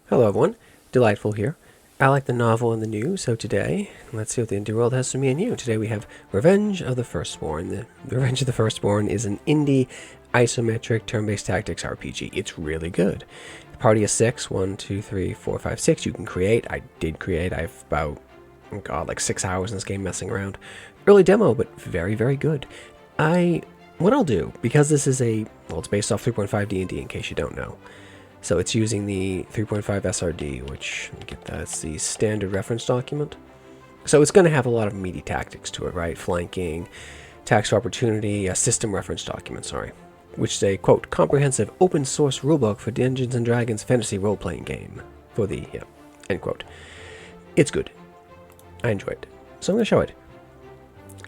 Hello everyone, Delightful here. I like the novel and the new, so today, let's see what the indie world has for me and you. Today we have Revenge of the Firstborn. The Revenge of the Firstborn is an indie isometric turn-based tactics RPG. It's really good. The party is 6, 1, 2, 3, 4, 5, 6. You can create. I did create. I have about, oh god, like 6 hours in this game messing around. Early demo, but very, very good. What I'll do, because this is it's based off 3.5 D&D in case you don't know. So it's using the 3.5 SRD, which, get that, it's the standard reference document. So it's going to have a lot of meaty tactics to it, right? Flanking, tax for opportunity, a system reference document, which is a, quote, comprehensive open source rulebook for Dungeons & Dragons fantasy role-playing game. For the, end quote. It's good. I enjoy it. So I'm going to show it.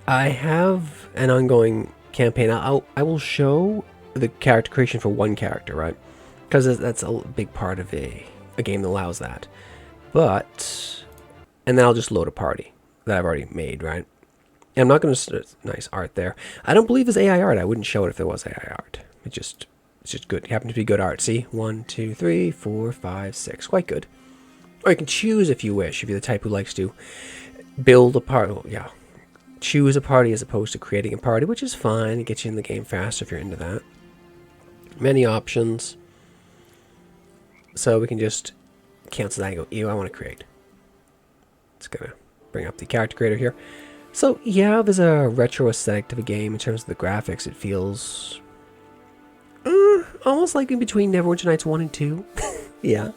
I have an ongoing campaign. I will show the character creation for one character, right? Because that's a big part of a game that allows that. And then I'll just load a party that I've already made, right? And I'm not going to, nice art there. I don't believe it's AI art. I wouldn't show it if there was AI art. It's just good. It happens to be good art. See? 1, 2, 3, 4, 5, 6. Quite good. Or you can choose if you wish, if you're the type who likes to build a party. Well, yeah. Choose a party as opposed to creating a party, which is fine. It gets you in the game faster if you're into that. Many options. So we can just cancel that and go, ew, I want to create. It's going to bring up the character creator here. So yeah, there's a retro aesthetic to the game in terms of the graphics. It feels almost like in between Neverwinter Nights 1 and 2. Yeah.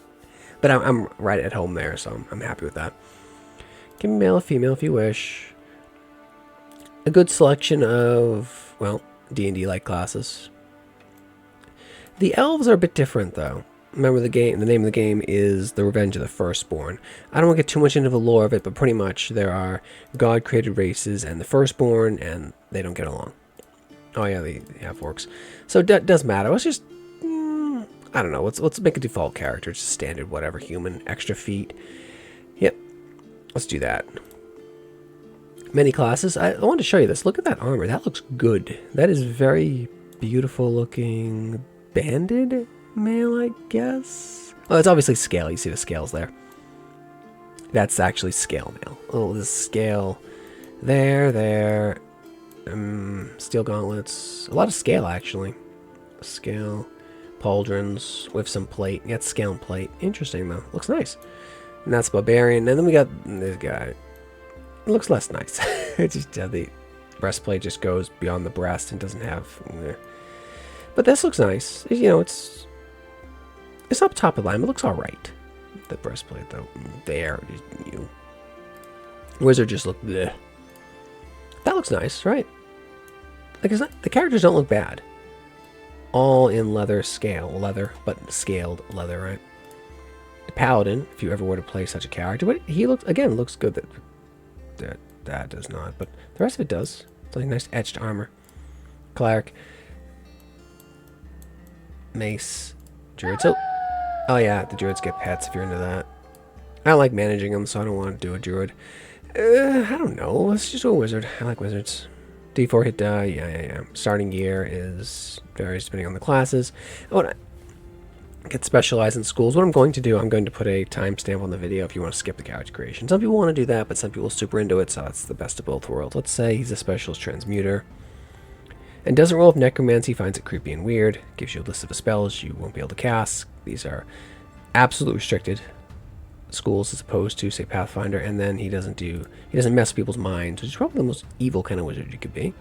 But I'm right at home there, so I'm happy with that. Give me male or female if you wish. A good selection of, well, D&D-like classes. The elves are a bit different, though. Remember the name of the game is The Revenge of the Firstborn. I don't want to get too much into the lore of it, but pretty much there are God-created races and the Firstborn, and they don't get along. Oh yeah, they have orcs. So that does matter. Let's just, I don't know, let's make a default character, just standard whatever, human, extra feet. Yep, let's do that. Many classes. I wanted to show you this. Look at that armor. That looks good. That is very beautiful looking banded male, I guess. Oh, it's obviously scale. You see the scales there. That's actually scale mail. Oh, this scale there. Steel gauntlets. A lot of scale, actually. Scale. Pauldrons with some plate. Yeah, it's scale and plate. Interesting, though. Looks nice. And that's barbarian. And then we got this guy. It looks less nice. It just the breastplate just goes beyond the breast and doesn't have. But this looks nice. You know, it's up top of the line. It looks all right. The breastplate, though, there. You. Wizard just look. Bleh. That looks nice, right? Like it's not, the characters don't look bad. All in leather but scaled leather, right? The paladin, if you ever were to play such a character, but he looks good. That does not, but the rest of it does. It's like nice etched armor. Cleric, mace, druid. So, oh yeah, the druids get pets if you're into that. I don't like managing them, so I don't want to do a druid. I don't know. Let's just do a wizard. I like wizards. D4 hit die. Yeah. Starting gear is varies depending on the classes. Oh, get specialized in schools. What I'm going to do, I'm going to put a timestamp on the video if you want to skip the character creation. Some people want to do that, but some people are super into it, so it's the best of both worlds. Let's say he's a specialist transmuter. And doesn't roll with necromancy, finds it creepy and weird. Gives you a list of the spells you won't be able to cast. These are absolutely restricted schools as opposed to, say, Pathfinder. And then he doesn't mess with people's minds, which is probably the most evil kind of wizard you could be.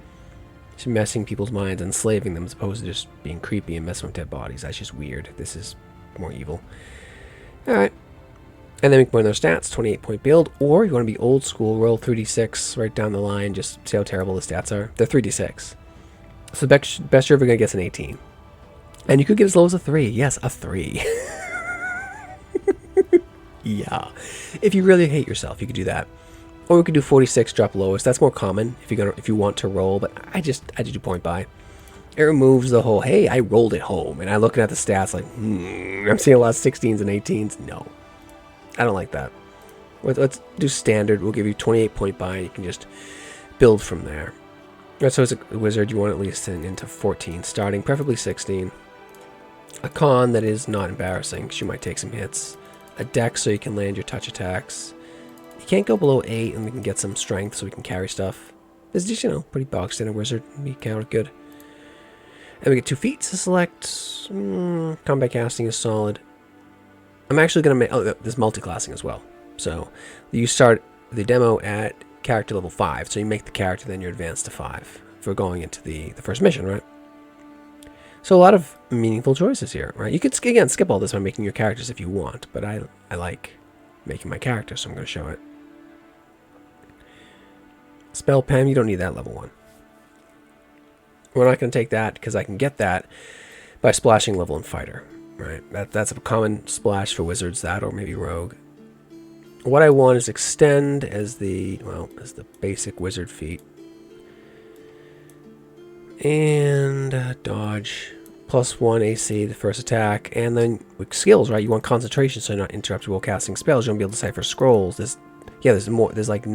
Just messing people's minds and enslaving them as opposed to just being creepy and messing with dead bodies. That's just weird. This is more evil. Alright. And then we can put in their stats, 28-point build, or you want to be old school, roll 3d6 right down the line, just see how terrible the stats are. They're 3d6. So the best you're ever going to get is an 18. And you could get as low as a 3. Yes, a 3. Yeah. If you really hate yourself, you could do that. Or we could do 46, drop lowest. That's more common if you want to roll, but I just do point buy. It removes the whole, hey, I rolled it home, and I'm looking at the stats like, I'm seeing a lot of 16s and 18s. No. I don't like that. Let's do standard. We'll give you 28 point buy, and you can just build from there. Right, so as a wizard, you want at least into 14 starting, preferably 16. A con that is not embarrassing, because you might take some hits. a dex so you can land your touch attacks. You can't go below 8, and we can get some strength so we can carry stuff. It's just, you know, pretty box standard wizard. We count good. And we get 2 feats to select. Combat casting is solid. I'm actually going to make... Oh, there's multi-classing as well. So you start the demo at character level 5. So you make the character, then you advance to 5 for going into the first mission, right? So a lot of meaningful choices here, right? You could, again, skip all this by making your characters if you want. But I like making my character, so I'm going to show it. Spell Pen, you don't need that level 1. We're not going to take that because I can get that by splashing level in fighter, right? That's a common splash for wizards, that or maybe rogue. What I want is extend as the basic wizard feat. And dodge, +1 AC, the first attack. And then with skills, right? You want concentration so you're not interrupted while casting spells. You want to be able to decipher scrolls. There's more, there's like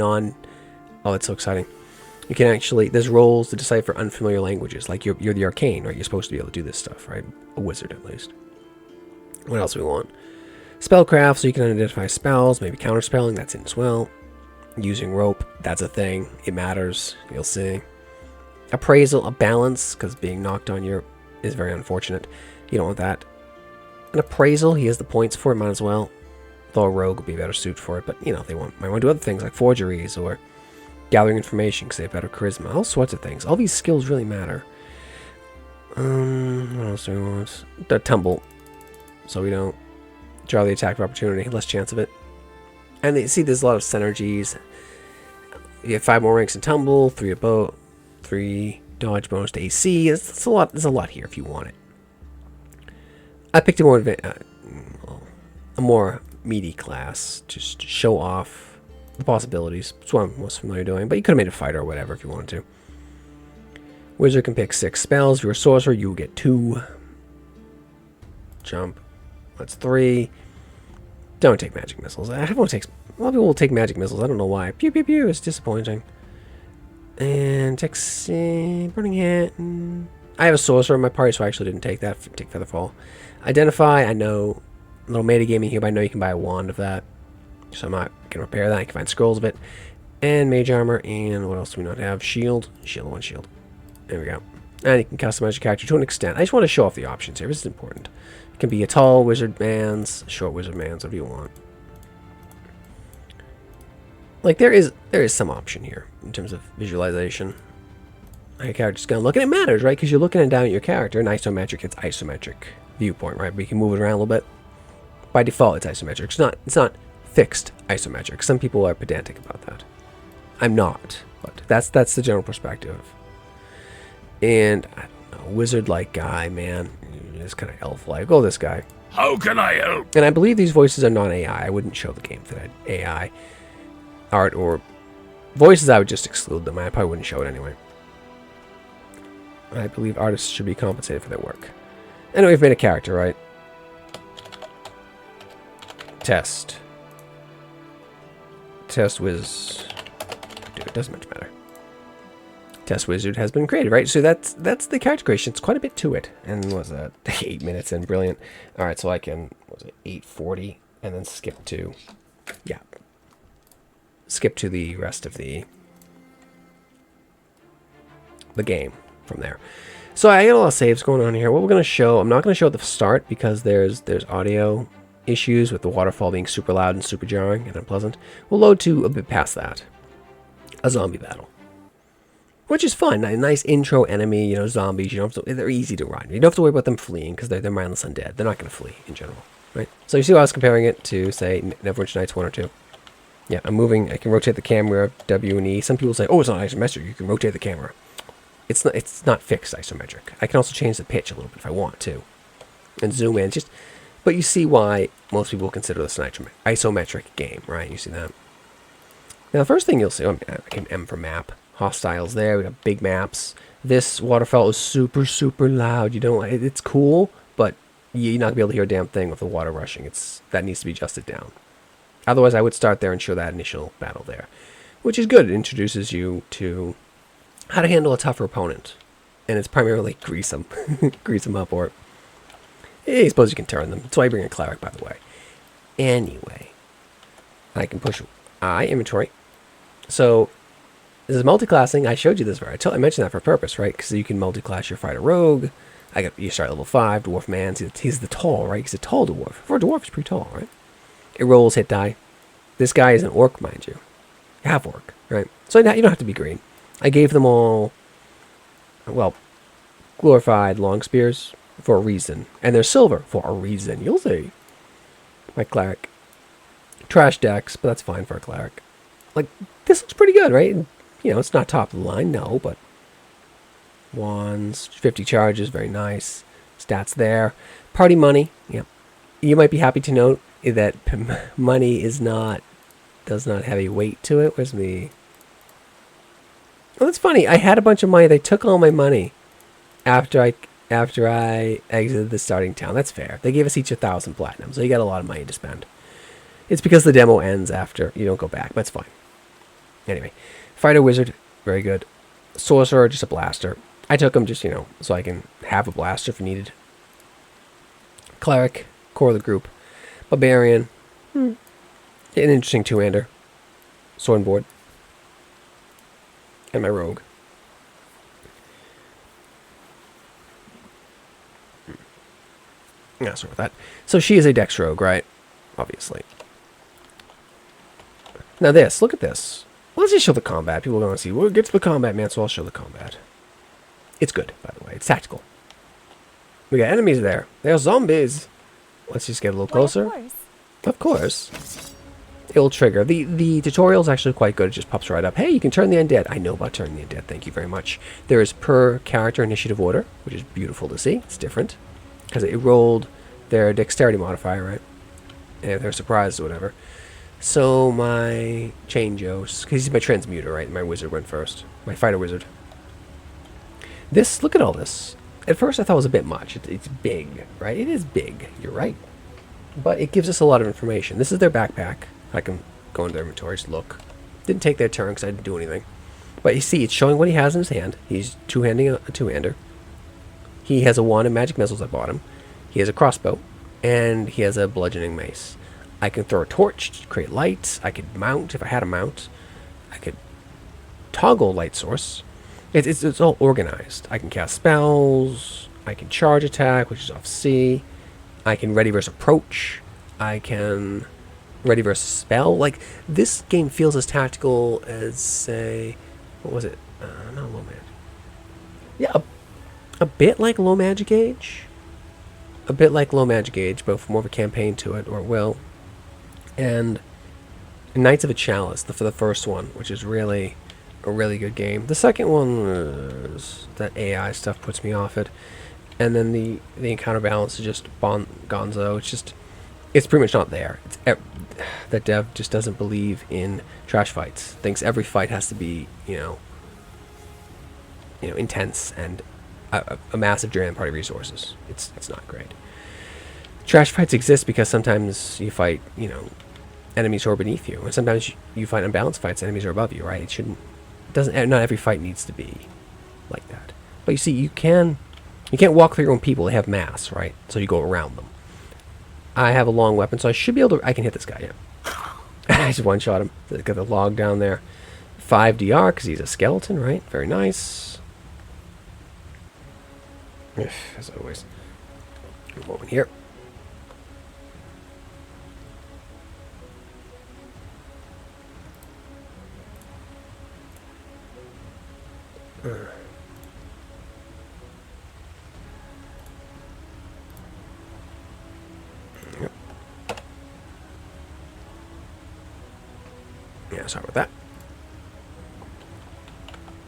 oh, it's so exciting. You can actually, there's roles to decipher unfamiliar languages. Like you're the arcane, right? You're supposed to be able to do this stuff, right? A wizard, at least. What else do we want? Spellcraft, so you can identify spells, maybe counterspelling, that's in as well. Using rope, that's a thing. It matters, you'll see. Appraisal, a balance, because being knocked on your is very unfortunate. You don't want that. An appraisal, he has the points for it, might as well. Though a rogue would be a better suit for it, but you know, they might want to do other things like forgeries or gathering information because they have better charisma. All sorts of things. All these skills really matter. What else do we want? The tumble, so we don't draw the attack of opportunity. Less chance of it. And you see, there's a lot of synergies. You have 5 more ranks in tumble, 3 bow, 3 dodge bonus to AC. It's a lot. There's a lot here if you want it. I picked a more meaty class just to show off the possibilities. That's what I'm most familiar doing. But you could have made a fighter or whatever if you wanted to. Wizard can pick 6 spells. If you're a sorcerer, you will get 2. Jump. That's 3. Don't take magic missiles. A lot of people will take magic missiles. I don't know why. Pew pew pew. It's disappointing. And takes burning hit. I have a sorcerer in my party, so I actually didn't take that. Take Featherfall. Identify. I know a little metagaming here, but I know you can buy a wand of that. So I'm not going to repair that. I can find scrolls of it. And mage armor. And what else do we not have? Shield. Shield. 1 shield. There we go. And you can customize your character to an extent. I just want to show off the options here. This is important. It can be a tall wizard man's, short wizard man's, whatever you want. Like there is some option here in terms of visualization. How your character's going to look. And it matters, right? Because you're looking down at your character. And isometric, it's isometric viewpoint, right? We can move it around a little bit. By default, it's isometric. It's not fixed isometric. Some people are pedantic about that. I'm not, but that's the general perspective. And I don't know, wizard-like guy, man, it's kind of elf-like. Oh, this guy. How can I help? And I believe these voices are non-AI. I wouldn't show the game for that AI art or voices. I would just exclude them. I probably wouldn't show it anyway. I believe artists should be compensated for their work. Anyway, we've made a character, right? Test Dude, it doesn't much matter. Test wizard has been created, right? So that's the character creation. It's quite a bit to it. And what was that? 8 minutes in. Brilliant. All right, so I can, what was it, 8:40, and then skip to the rest of the game from there. So I got a lot of saves going on here. What we're going to show, I'm not going to show at the start because there's audio issues with the waterfall being super loud and super jarring and unpleasant. We'll load to a bit past that. A zombie battle. Which is fun. A nice intro enemy, you know, zombies. You don't have to, they're easy to run. You don't have to worry about them fleeing because they're mindless undead. They're not going to flee in general, right? So you see how I was comparing it to, say, Neverwinter Nights 1 or 2. Yeah, I'm moving. I can rotate the camera, W and E. Some people say, oh, it's not isometric. You can rotate the camera. It's not fixed isometric. I can also change the pitch a little bit if I want to. And zoom in. But you see why most people consider this an isometric game, right? You see that. Now, the first thing you'll see, I can M for map. Hostiles there. We got big maps. This waterfall is super, super loud. It's cool, but you're not going to be able to hear a damn thing with the water rushing. That needs to be adjusted down. Otherwise, I would start there and show that initial battle there, which is good. It introduces you to how to handle a tougher opponent. And it's primarily grease them. Grease them up, or I suppose you can turn them. That's why I bring a cleric, by the way. Anyway, I can push I inventory. So this is multi-classing. I showed you this, right? I mentioned that for a purpose, right? Because you can multi-class your fighter rogue. You start at level 5, dwarf man. He's the tall, right? He's a tall dwarf. For a dwarf, he's pretty tall, right? It rolls hit die. This guy is an orc, mind you. Half orc, right? So you don't have to be green. I gave them all, well, glorified long spears for a reason. And they're silver for a reason. You'll see. My cleric. Trash decks, but that's fine for a cleric. Like, this looks pretty good, right? It's not top of the line, no, but wands, 50 charges, very nice. Stats there. Party money, yeah. You might be happy to note that money does not have a weight to it. Where's me? Well, that's funny. I had a bunch of money. They took all my money after I exited the starting town. That's fair. They gave us each 1,000 platinum, so you got a lot of money to spend. It's because the demo ends after you don't go back, but it's fine. Anyway, fighter wizard, very good. Sorcerer, just a blaster. I took him just, so I can have a blaster if needed. Cleric, core of the group. Barbarian, an interesting two-hander. Sword and board. And my rogue. Yeah, sorry with that. So she is a dex rogue, right? Obviously. Now look at this. Well, let's just show the combat. People don't want to see. We'll get to the combat, man, so I'll show the combat. It's good, by the way. It's tactical. We got enemies there. They're zombies. Let's just get a little closer. Why, of course. It'll trigger. The tutorial is actually quite good. It just pops right up. Hey, you can turn the undead. I know about turning the undead. Thank you very much. There is per character initiative order, which is beautiful to see. It's different. Because it rolled their dexterity modifier, right? And if they're surprised or whatever. So my Changeos, because he's my transmuter, right? My wizard went first. My fighter wizard. Look at all this. At first I thought it was a bit much. It's big, right? It is big, you're right. But it gives us a lot of information. This is their backpack. I can go into their inventory, just look. Didn't take their turn because I didn't do anything. But you see, it's showing what he has in his hand. He's two-handing a two-hander. He has a wand and magic missiles I bought him. He has a crossbow. And he has a bludgeoning mace. I can throw a torch to create light. I could mount if I had a mount. I could toggle light source. It's all organized. I can cast spells. I can charge attack, which is off C. I can ready versus approach. I can ready versus spell. Like, this game feels as tactical as, say, what was it? Not low magic. Yeah, a bit like low magic age. A bit like low magic age, but with more of a campaign to it, or will. And Knights of a Chalice, for the first one, which is really a really good game. The second one is that AI stuff puts me off it. And then the encounter balance is just gonzo. It's pretty much not there. The dev just doesn't believe in trash fights. Thinks every fight has to be, intense and a massive drain on party resources. It's not great. Trash fights exist because sometimes you fight, enemies who are beneath you, and sometimes you fight unbalanced fights, enemies are above you, right? Not every fight needs to be like that. But you see, you can't walk through your own people. They have mass, right? So you go around them. I have a long weapon, so I should be able to. I can hit this guy. Yeah, I just one shot him. Got the log down there. 5 DR because he's a skeleton, right? Very nice. As always. A moment here. Yeah, sorry about that.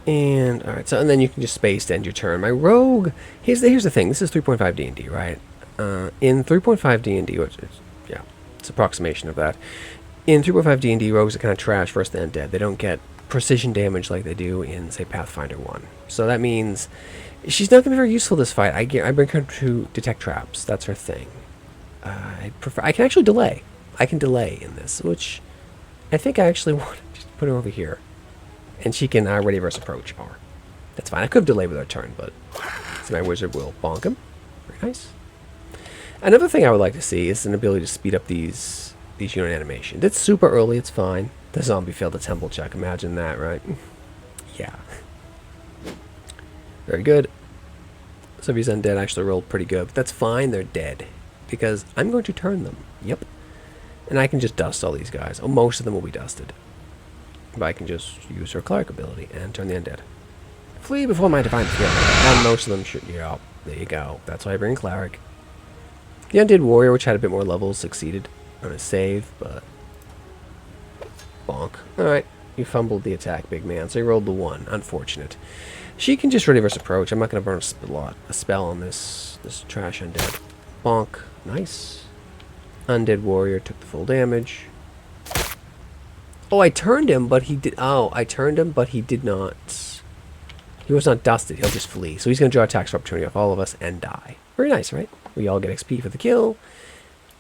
And alright, and then you can just space to end your turn. My rogue, here's the thing. This is 3.5 D&D, right? In 3.5 D&D, which is, yeah, it's an approximation of that. In 3.5 D&D, rogues are kind of trash versus the undead. They don't get precision damage like they do in, say, Pathfinder 1. So that means she's not going to be very useful this fight. I bring her to detect traps. That's her thing. I can actually delay. I can delay in this, which I think I actually want to just put her over here. And she can ready versus approach R. That's fine. I could have delayed with her turn, but so my wizard will bonk him. Very nice. Another thing I would like to see is an ability to speed up these these unit animation. It's super early, it's fine. The zombie failed a temple check, imagine that, right? Yeah. Very good. So these undead actually rolled pretty good, but that's fine, they're dead. Because I'm going to turn them. Yep. And I can just dust all these guys. Oh, most of them will be dusted. But I can just use her cleric ability and turn the undead. Flee before my divine fury. And most of them should, yeah, there you go. That's why I bring cleric. The undead warrior, which had a bit more levels, succeeded on a save, but bonk. Alright, you fumbled the attack, big man, so you rolled the 1. Unfortunate. She can just reverse approach. I'm not going to burn a spell on this trash undead. Bonk. Nice. Undead warrior took the full damage. Oh, I turned him, but he did... Oh, I turned him, but he did not... He was not dusted. He'll just flee. So he's going to draw attacks for opportunity off all of us and die. Very nice, right? We all get XP for the kill.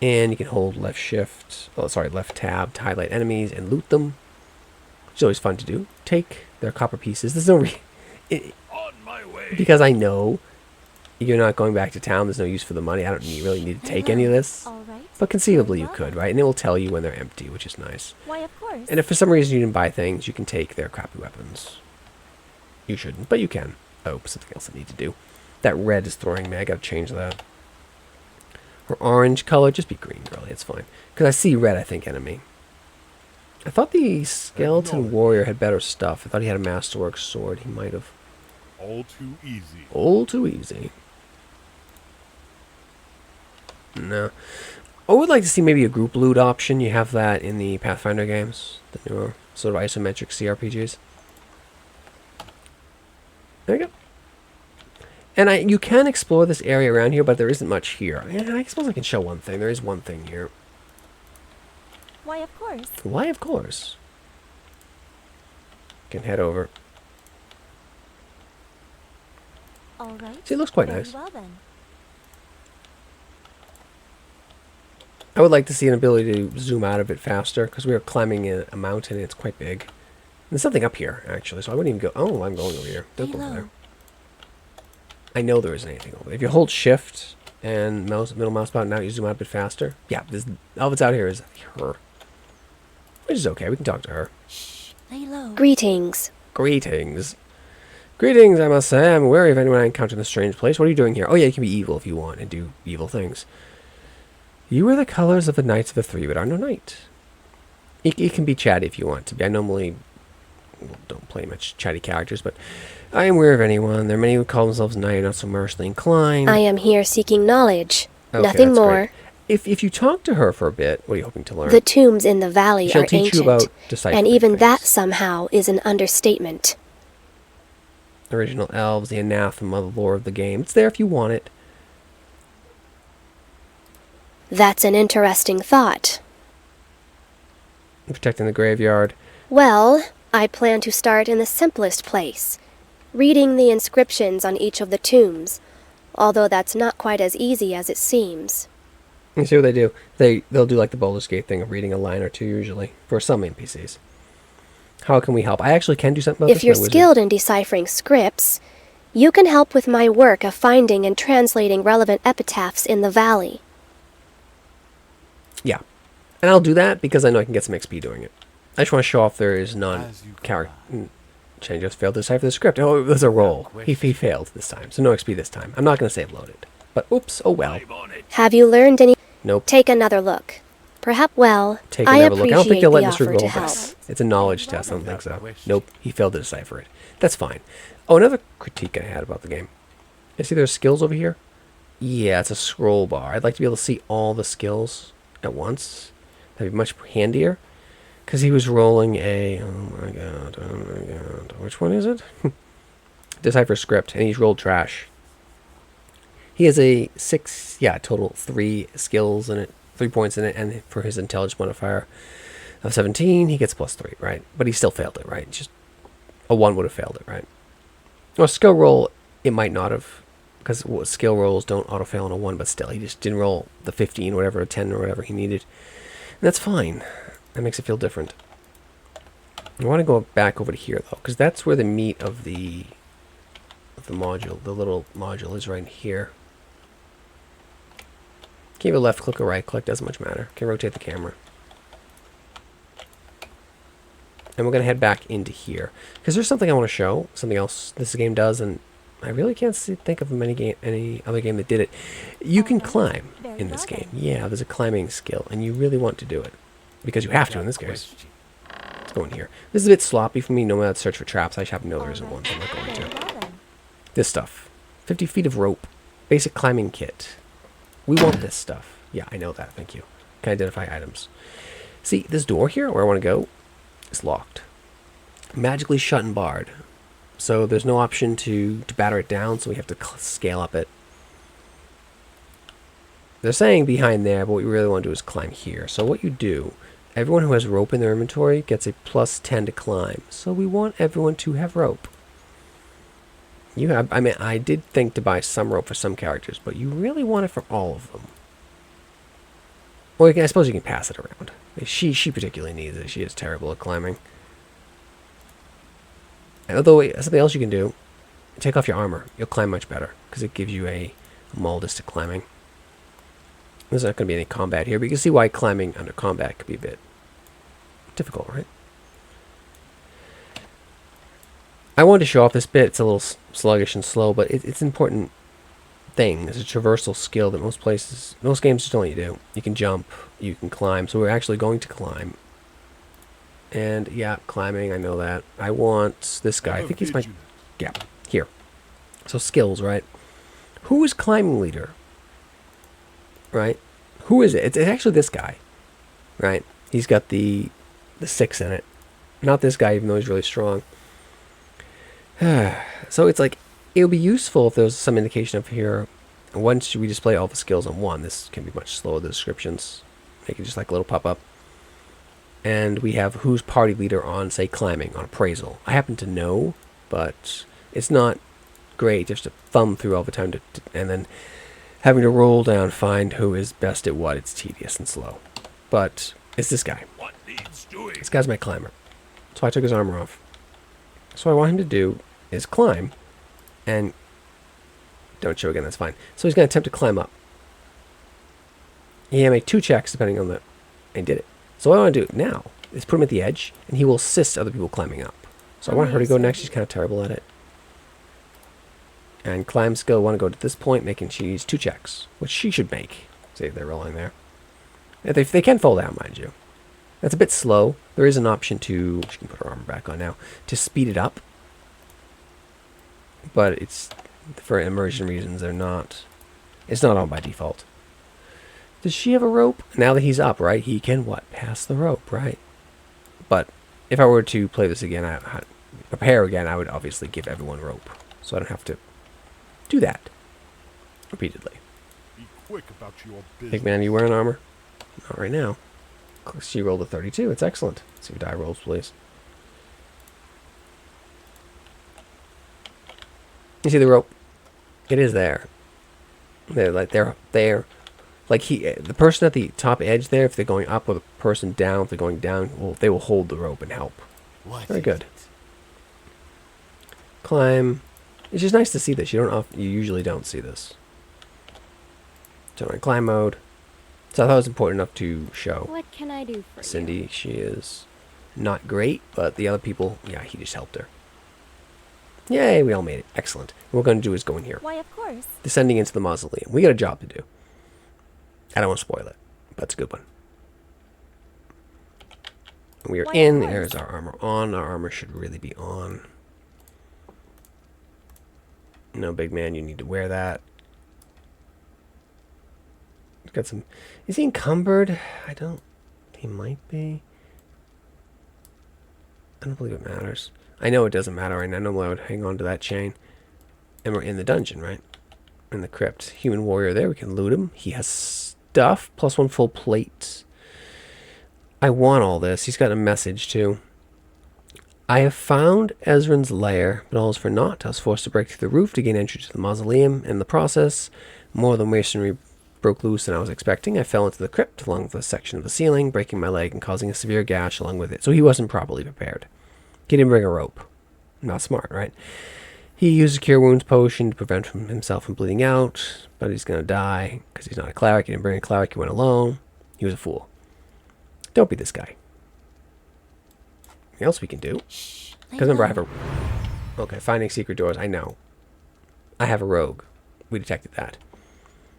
And you can hold left shift... Oh, sorry, left tab to highlight enemies and loot them. Which is always fun to do. Take their copper pieces. There's no... On my way. Because I know you're not going back to town. There's no use for the money. I don't really need to take any of this. All right. But conceivably you could, right? And it will tell you when they're empty, which is nice. Why, of course. And if for some reason you didn't buy things, you can take their crappy weapons. You shouldn't, but you can. Oh, something else I need to do. That red is throwing me. I gotta change that. Or orange color, just be green, girlie. It's fine. Because I see red, I think enemy. I thought the skeleton warrior had better stuff. I thought he had a masterwork sword. He might have. All too easy. All too easy. No. I would like to see maybe a group loot option. You have that in the Pathfinder games. The newer sort of isometric CRPGs. There you go. And you can explore this area around here, but there isn't much here. Yeah, I suppose I can show one thing. There is one thing here. Why, of course. Why, of course. Can head over. All right. See, it looks quite Very nice. well then. I would like to see an ability to zoom out a bit faster, because we are climbing a mountain and it's quite big. There's something up here, actually, so I wouldn't even go... Oh, I'm going over here. Don't go over there. I know there isn't anything over there. If you hold shift and middle mouse button out, you zoom out a bit faster. Yeah, all that's out here is her. Which is okay, we can talk to her. Lay low. Greetings. Greetings. Greetings, I must say. I'm wary of anyone I encounter in this strange place. What are you doing here? Oh yeah, you can be evil if you want and do evil things. You are the colors of the knights of the three, but are no knight. You can be chatty if you want to be. I normally don't play much chatty characters, but I am aware of anyone. There are many who call themselves knight, not so mercifully inclined. I am here seeking knowledge. Okay, Nothing that's more. great. If you talk to her for a bit, what are you hoping to learn? The tombs in the valley She'll are teach ancient, you about deciphering and even things. that somehow is an understatement. Original elves, the anathema, the lore of the game. It's there if you want it. That's an interesting thought. Protecting the graveyard. Well, I plan to start in the simplest place, reading the inscriptions on each of the tombs, although that's not quite as easy as it seems. You see what they do? They'll do like the Baldur's Gate thing of reading a line or two usually, for some NPCs. How can we help? I actually can do something about this. If you're skilled in deciphering scripts, you can help with my work of finding and translating relevant epitaphs in the valley. Yeah. And I'll do that because I know I can get some XP doing it. I just want to show off there is none character. Change just failed to decipher the script. Oh, it was a roll. He failed this time, so no XP this time. I'm not going to save loaded. But oops, oh well. Have you learned any? Nope. Take another look. Perhaps, well, Take I another look. I don't think appreciate you'll the let Mr. offer Roll to help. this. It's a knowledge test. I don't think so. Nope. He failed to decipher it. That's fine. Oh, another critique I had about the game. You see there's skills over here? Yeah, it's a scroll bar. I'd like to be able to see all the skills at once. That'd be much handier. Because he was rolling a... Oh my god. Which one is it? Decipher script. And he's rolled trash. He has a total 3 skills in it. 3 points in it. And for his intelligence modifier of 17, he gets +3, right? But he still failed it, right? Just a 1 would have failed it, right? Or skill roll, it might not have. Because skill rolls don't auto-fail on a 1, but still. He just didn't roll the 15 or whatever, or 10 or whatever he needed. And that's fine. That makes it feel different. I want to go back over to here, though, because that's where the meat of the module, the little module, is right here. Can you have a left click or right click? Doesn't much matter. Can rotate the camera. And we're going to head back into here. Because there's something I want to show. Something else this game does. And I really can't think of any other game that did it. You can climb in this game. Yeah, there's a climbing skill. And you really want to do it. Because you have to in this case. Let's go in here. This is a bit sloppy for me. No matter search for traps. I just happen to know there isn't one. So I'm not going to. This stuff. 50 feet of rope. Basic climbing kit. We want this stuff. Yeah, I know that. Thank you. Can identify items. See, this door here, where I want to go, is locked. Magically shut and barred. So there's no option to batter it down, so we have to scale up it. They're saying behind there, but what you really want to do is climb here. So what you do, everyone who has rope in their inventory gets a plus 10 to climb. So we want everyone to have rope. I mean, I did think to buy some rope for some characters, but you really want it for all of them. Well, I suppose you can pass it around. She particularly needs it. She is terrible at climbing. Although, something else you can do, take off your armor. You'll climb much better, because it gives you a moldus to climbing. There's not going to be any combat here, but you can see why climbing under combat could be a bit difficult, right? I wanted to show off this bit. It's a little sluggish and slow, but it's an important thing. It's a traversal skill that most games just don't let you do. You can jump, you can climb, so we're actually going to climb. And yeah, climbing, I know that. I want this guy. I think he's my... Yeah, here. So skills, right? Who is climbing leader? Right? Who is it? It's actually this guy. Right? He's got the 6 in it. Not this guy, even though he's really strong. So it's like, it would be useful if there was some indication of here. Once we display all the skills on one, this can be much slower, the descriptions. Make it just like a little pop-up. And we have who's party leader on, say, climbing, on appraisal. I happen to know, but it's not great just to thumb through all the time and then having to roll down, find who is best at what. It's tedious and slow. But it's this guy. What needs doing? This guy's my climber. So I took his armor off. So what I want him to do is climb, and don't show again, that's fine. So he's going to attempt to climb up. He can make 2 checks depending on and he did it. So what I want to do now is put him at the edge, and he will assist other people climbing up. So I want her to go next. She's kind of terrible at it. And climb skill, I want to go to this point, making she needs 2 checks, which she should make. See if they're rolling there. If they can fall down, mind you. That's a bit slow. There is an option to, she can put her armor back on now, to speed it up. But it's, for immersion reasons, it's not on by default. Does she have a rope? Now that he's up, right, he can what? Pass the rope, right? But if I were to play this again, prepare again, I would obviously give everyone rope. So I don't have to do that repeatedly. Be quick about your business. Big man, you wearing armor? Not right now. She rolled a 32. It's excellent. Let's see your die rolls, please. You see the rope? It is there. They're like the person at the top edge there, if they're going up, or the person down, if they're going down, well, they will hold the rope and help. Very good. Climb. It's just nice to see this. You usually don't see this. Turn on climb mode. So I thought it was important enough to show. What can I do for Cindy, you? she is not great, but the other people, yeah, he just helped her. Yay, we all made it. Excellent. What we're going to do is go in here. Why, of course. Descending into the mausoleum. We got a job to do. I don't want to spoil it, but it's a good one. We are in. There's our armor on. Our armor should really be on. No, big man, you need to wear that. Got some. Is he encumbered? He might be. I don't believe it matters. I know it doesn't matter right now. Normally I would hang on to that chain. And we're in the dungeon, right? In the crypt. Human warrior there. We can loot him. He has stuff. +1 full plate. I want all this. He's got a message too. I have found Ezran's lair, but all is for naught. I was forced to break through the roof to gain entry to the mausoleum. In the process, more than masonry broke loose than I was expecting. I fell into the crypt along with a section of the ceiling, breaking my leg and causing a severe gash along with it. So he wasn't properly prepared. He didn't bring a rope. Not smart, right? He used a cure wounds potion to prevent himself from bleeding out, but he's going to die because he's not a cleric. He didn't bring a cleric. He went alone. He was a fool. Don't be this guy. Anything else we can do? Shh. Lay Because remember, I low. have a... Okay, finding secret doors. I know. I have a rogue. We detected that.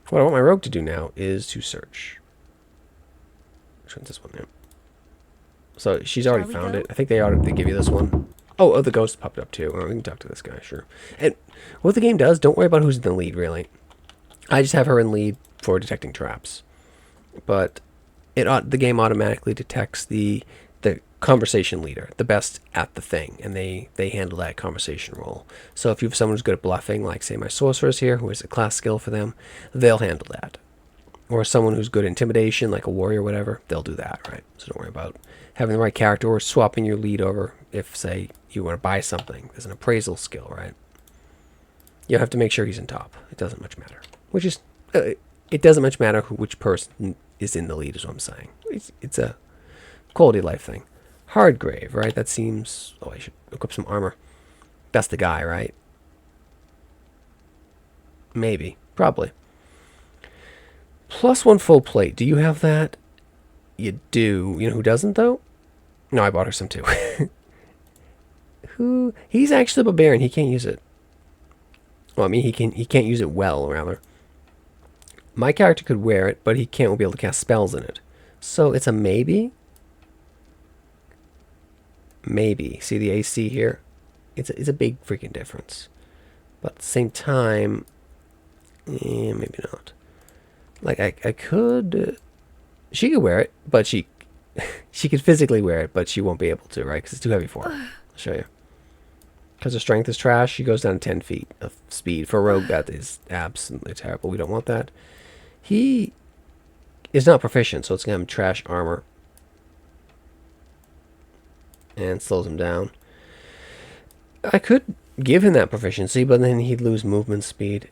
What I want my rogue to do now is to search. Which one's this one now? So she's already Shall we found go? it. I think they ought to give you this one. Oh, the ghost popped up too. Oh, we can talk to this guy, sure. And what the game does, don't worry about who's in the lead, really. I just have her in lead for detecting traps. But the game automatically detects the conversation leader, the best at the thing, and they handle that conversation role. So if you have someone who's good at bluffing, like say my sorcerers here, who is a class skill for them, they'll handle that. Or someone who's good at intimidation, like a warrior or whatever, they'll do that, right? So don't worry about having the right character or swapping your lead over if, say, you want to buy something. There's an appraisal skill, right? You have to make sure he's in top. It doesn't much matter. Which is, it doesn't much matter which person is in the lead, is what I'm saying. It's a quality of life thing. Hardgrave, right? That seems... Oh, I should equip some armor. That's the guy, right? Maybe. Probably. +1 full plate. Do you have that? You do. You know who doesn't, though? No, I bought her some, too. Who? He's actually a barbarian. He can't use it. Well, I mean, he can't use it well, rather. My character could wear it, but he won't be able to cast spells in it. So it's a maybe? Maybe. See the AC here? It's a big freaking difference. But at the same time, maybe not. Like, I could... she could wear it, but she could physically wear it, but she won't be able to, right? Because it's too heavy for her. I'll show you. Because her strength is trash, she goes down to 10 feet of speed. For a rogue, that is absolutely terrible. We don't want that. He is not proficient, so it's going to have trash armor. And slows him down. I could give him that proficiency, but then he'd lose movement speed,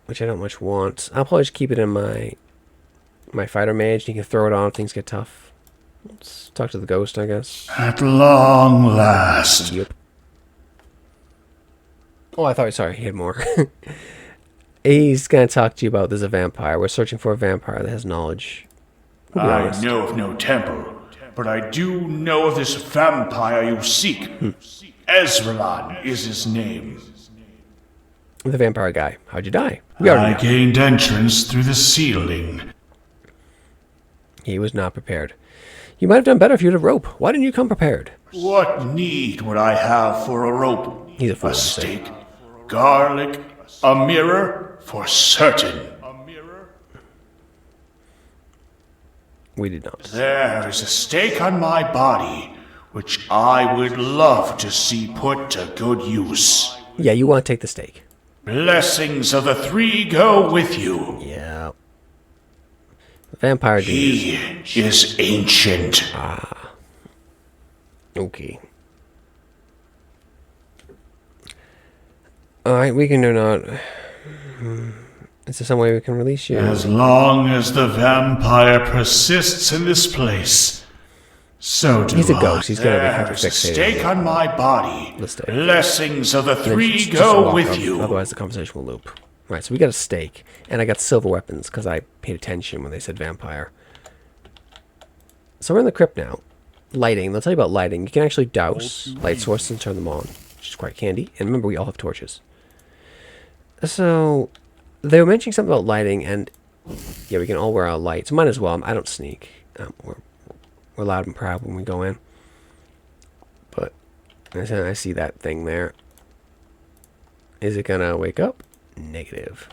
which I don't much want. I'll probably just keep it in my fighter mage. He can throw it on if things get tough. Let's talk to the ghost, I guess. At long last. Yep. Oh, I thought, sorry, he had more. He's going to talk to you about there's a vampire. We're searching for a vampire that has knowledge. We'll be I honest. know of no temple, but I do know of this vampire you seek. Ezralan is his name. The vampire guy. How'd you die? We already I know. gained entrance through the ceiling. He was not prepared. You might have done better if you had a rope. Why didn't you come prepared? What need would I have for a rope? He's a fool. A steak, garlic, a mirror, for certain. We did not. There is a stake on my body, which I would love to see put to good use. Yeah, you want to take the stake. Blessings of the three go with you. Yeah. The vampire dude. He is ancient. Okay. Alright, we can do not. Is there some way we can release you? As long as the vampire persists in this place, so do He's a I. ghost. He's gonna be There hyper is a fixated stake on on my body. The stake. Blessings of the And then three just go walk with up, you. Otherwise, the conversation will loop. Right, so we got a stake, and I got silver weapons because I paid attention when they said vampire. So we're in the crypt now. Lighting. Let's tell you about lighting. You can actually douse light sources and turn them on, which is quite handy. And remember, we all have torches. So they were mentioning something about lighting, and yeah, we can all wear our lights. Might as well. I don't sneak. We're loud and proud when we go in. But I see that thing there. Is it gonna wake up? Negative.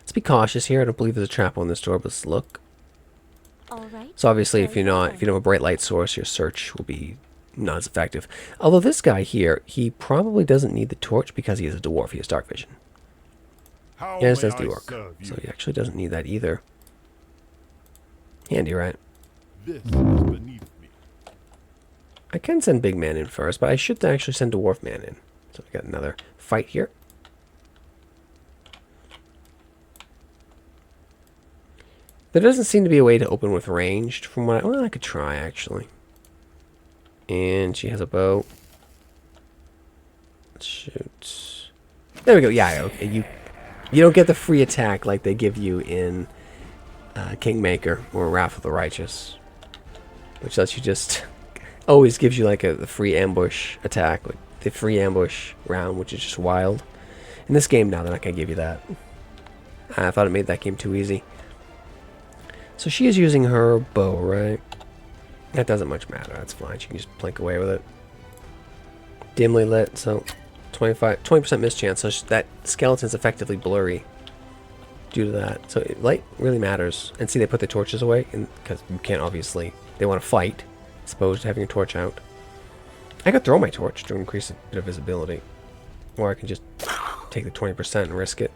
Let's be cautious here. I don't believe there's a trap on this door, but let's look. All right. So obviously, if you don't have a bright light source, your search will be not as effective. Although this guy here, he probably doesn't need the torch because he is a dwarf. He has dark vision. How Yes, may does the I orc. serve you? So he actually doesn't need that either. Handy, right? This is beneath me. I can send big man in first, but I should actually send dwarf man in. So we got another fight here. There doesn't seem to be a way to open with ranged from what well, I could try actually. And she has a bow. Let's shoot. There we go. Yeah, okay. You don't get the free attack like they give you in Kingmaker or Wrath of the Righteous, which lets you just always gives you like the free ambush attack, like the free ambush round, which is just wild. In this game now, they're not going to give you that. I thought it made that game too easy. So she is using her bow, right? That doesn't much matter. That's fine. She can just plink away with it. Dimly lit, so 20% miss chance. So that skeleton's effectively blurry due to that. So light really matters. And see, they put the torches away because you can't obviously. They want to fight, as opposed to having a torch out. I could throw my torch to increase a bit of visibility, or I can just take the 20% and risk it.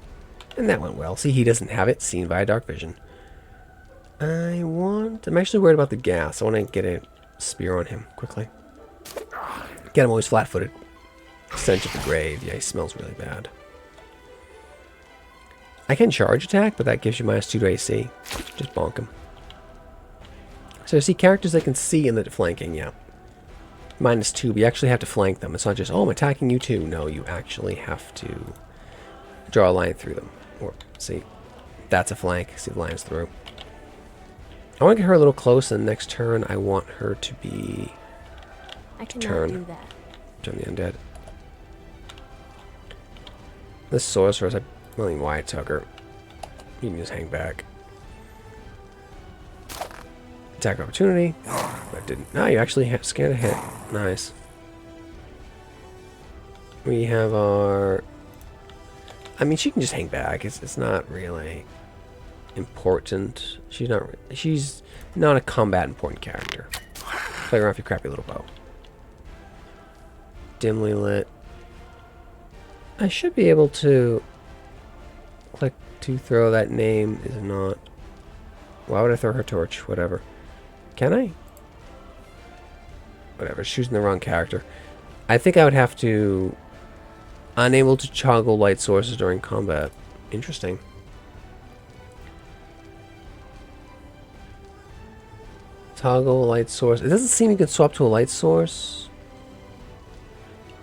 And that went well. See, he doesn't have it seen via dark vision. I'm actually worried about the gas. I want to get a spear on him quickly. Get him always flat-footed. Stench of the grave. Yeah, he smells really bad. I can charge attack, but that gives you -2 to AC. Just bonk him. So see, characters I can see in the flanking, yeah. -2, but you actually have to flank them. It's not just, oh, I'm attacking you too. No, you actually have to draw a line through them. Or, see, that's a flank. See the lines through. I want to get her a little close, and next turn I want her to be... I cannot do that. Turn the undead. This sorcerer is a really wide tugger. You can just hang back. Attack opportunity. That didn't. No, you actually scared a hit. Nice. We have our... I mean, she can just hang back. It's not really important. She's not a combat important character. Play around with your crappy little bow. Dimly lit. I should be able to click to throw. That name is not... Why would I throw her torch? Whatever. Can I? Whatever. Choosing the wrong character. I think I would have to... Unable to toggle light sources during combat. Interesting. Toggle light source. It doesn't seem you can swap to a light source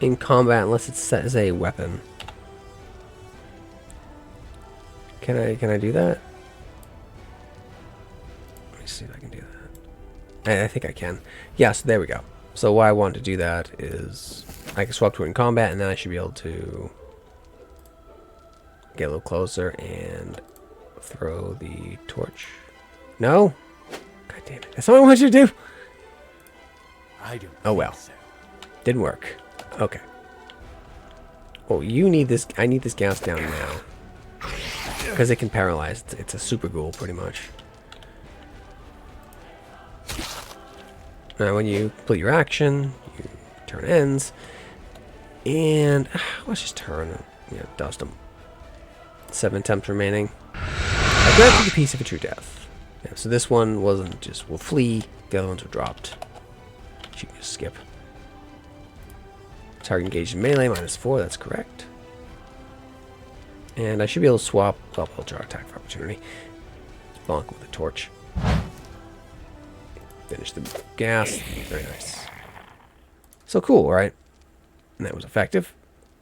in combat unless it's set as a weapon. Can I do that? Let me see if I can do that. I think I can. Yeah, so there we go. So why I want to do that is I can swap to it in combat, and then I should be able to get a little closer and throw the torch. No? God damn it. That's not what I want you to do. Oh well. Didn't work. Okay. Oh, you need this. I need this gas down now. Because it can paralyze. It's a super ghoul, pretty much. Now, when you complete your action, your turn ends. And let's just turn and dust them. 7 attempts remaining. I grabbed the piece of a true death. Yeah, so this one wasn't just will flee. The other ones were dropped. She can just skip. Target engaged in melee -4. That's correct. And I should be able to swap. Well, I'll draw attack for opportunity. Bonk with a torch. Finish the gas. Very nice. So cool, right? And that was effective.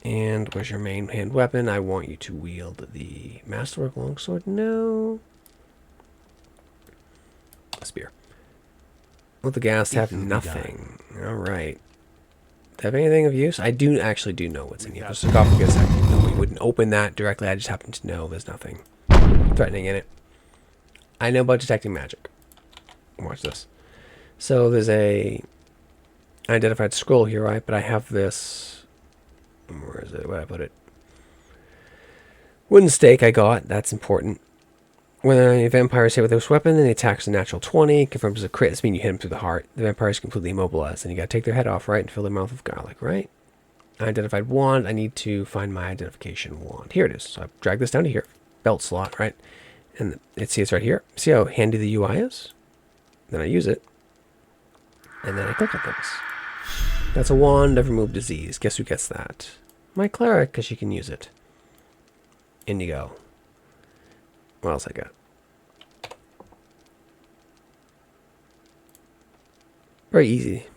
And where's your main hand weapon? I want you to wield the Masterwork Longsword. No. A spear. With the gas have nothing. Alright. Do I have anything of use? I do actually know what's in here. The sarcophagus, we wouldn't open that directly. I just happen to know there's nothing threatening in it. I know about detecting magic. Watch this. So there's a unidentified scroll here, right? But I have this. Where is it? Where did I put it? Wooden stake I got. That's important. When a vampire is hit with this weapon and he attacks a natural 20, confirms as a crit, this means you hit him through the heart. The vampire is completely immobilized, and you gotta take their head off, right? And fill their mouth with garlic, right? Unidentified wand. I need to find my identification wand. Here it is. So I drag this down to here. Belt slot, right? And it's right here. See how handy the UI is? Then I use it. And then I click on things. That's a wand of remove disease. Guess who gets that? My cleric, because she can use it. Indigo. What else I got? Very easy.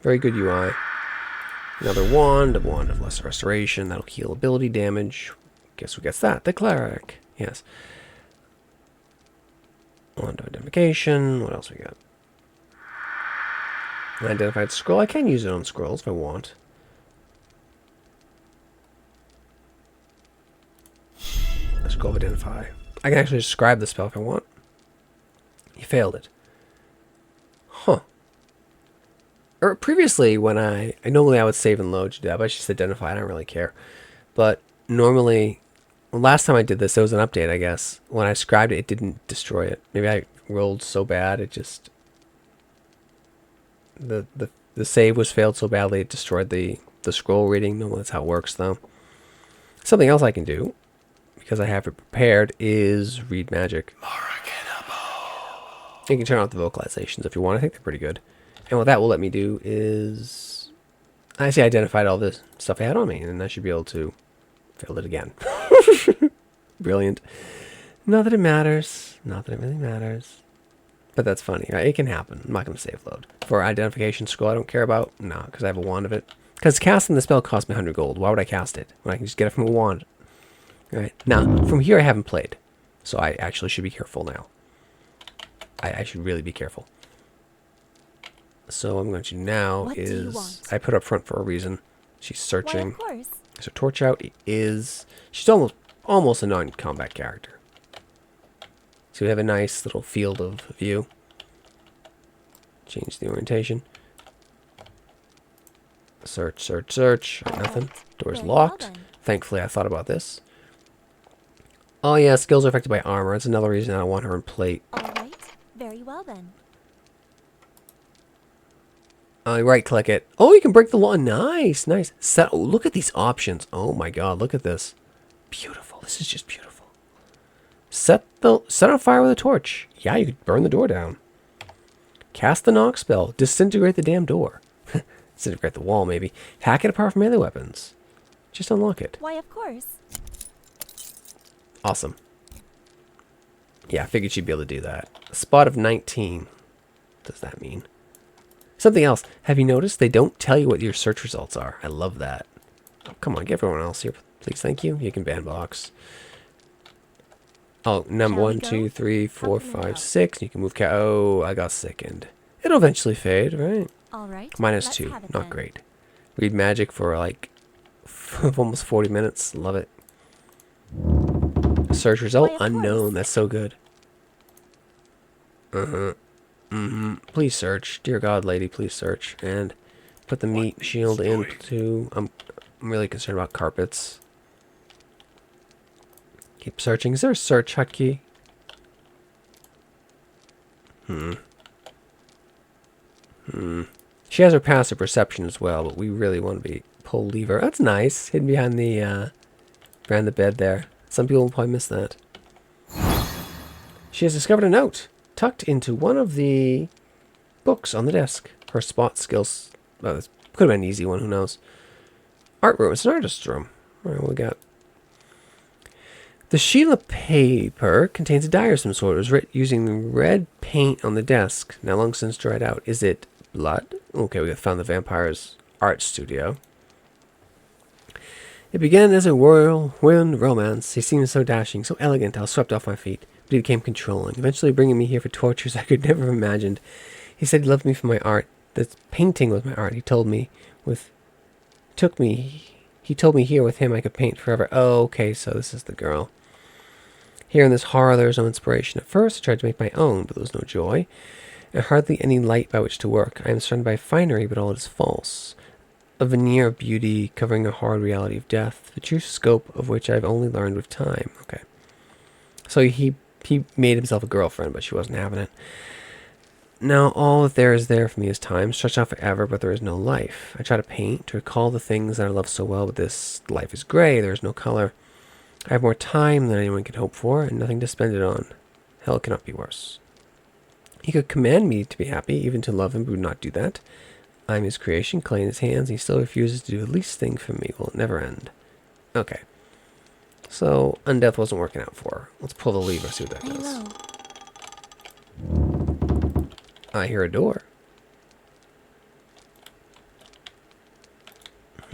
Very good UI. Another wand, a wand of lesser restoration. That'll heal ability damage. Guess who gets that? The cleric. Yes. Wand of identification. What else we got? An identified scroll. I can use it on scrolls if I want. A scroll identify. I can actually describe the spell if I want. You failed it. Huh. Or previously, when I normally I would save and load to do that, but I just identify. I don't really care. But normally, last time I did this, there was an update, I guess. When I scribed it, it didn't destroy it. Maybe I rolled so bad, it just... The save was failed so badly, it destroyed the scroll reading. No, that's how it works, though. Something else I can do, because I have it prepared, is read magic. You can turn off the vocalizations if you want. I think they're pretty good. And what that will let me do is... I see I identified all this stuff I had on me, and I should be able to fill it again. Brilliant. Not that it matters. Not that it really matters. But that's funny, right? It can happen. I'm not going to save load. For identification scroll I don't care about? No, because I have a wand of it. Because casting the spell cost me 100 gold. Why would I cast it when I can just get it from a wand? Right. Now, from here I haven't played. So I actually should be careful now. I should really be careful. So what I'm going to do now is... I put up front for a reason. She's searching. Why, of course. So torch out is... She's almost a non-combat character. So we have a nice little field of view. Change the orientation. Search, search, search. Nothing. Door's locked. Thankfully I thought about this. Oh yeah, skills are affected by armor. That's another reason I don't want her in plate. Alright. Very well then. Right click it. Oh, you can break the law. Nice, nice. Set. Oh, look at these options. Oh my god, look at this. Beautiful. This is just beautiful. Set on fire with a torch. Yeah, you could burn the door down. Cast the knock spell. Disintegrate the damn door. Disintegrate the wall, maybe. Hack it apart from melee weapons. Just unlock it. Why, of course. Awesome. Yeah, I figured she'd be able to do that. A spot of 19. What does that mean? Something else. Have you noticed they don't tell you what your search results are? I love that. Oh, come on, get everyone else here. Please, thank you. You can bandbox. Oh, number 1, 2, 3, 4, 5, 6. You can move oh, I got sickened. It'll eventually fade, right? Alright. -2. Not great. Read magic for like almost 40 minutes. Love it. Search result unknown. That's so good. Please search. Dear God, lady, please search. And put the meat shield into... I'm really concerned about carpets. Keep searching. Is there a search hotkey? She has her passive perception as well, but we really want to be pull lever. That's nice. Hidden behind the bed there. Some people will probably miss that. She has discovered a note tucked into one of the books on the desk. Her spot skills. Well, this could have been an easy one. Who knows? Art room. It's an artist's room. All right, what we got? The sheet of paper contains a diary of some sort. It was written using red paint on the desk. Now long since dried out. Is it blood? Okay, we found the vampire's art studio. It began as a whirlwind romance. He seemed so dashing, so elegant, I was swept off my feet. But he became controlling, eventually bringing me here for tortures I could never have imagined. He said he loved me for my art. That painting was my art. He told me here with him I could paint forever. Oh, okay, so this is the girl. Here in this horror there was no inspiration. At first I tried to make my own, but there was no joy, and hardly any light by which to work. I am surrounded by finery, but all it is false. A veneer of beauty covering a hard reality of death, the true scope of which I have only learned with time. Okay. So he made himself a girlfriend, but she wasn't having it. Now all that there is there for me is time, stretched out forever, but there is no life. I try to paint, to recall the things that I love so well, but this life is gray, there is no color. I have more time than anyone can hope for, and nothing to spend it on. Hell cannot be worse. He could command me to be happy, even to love him, but would not do that. I am his creation, clay in his hands, and he still refuses to do the least thing for me. Will it never end? Okay. So, undeath wasn't working out for her. Let's pull the lever, see what that does. I hear a door.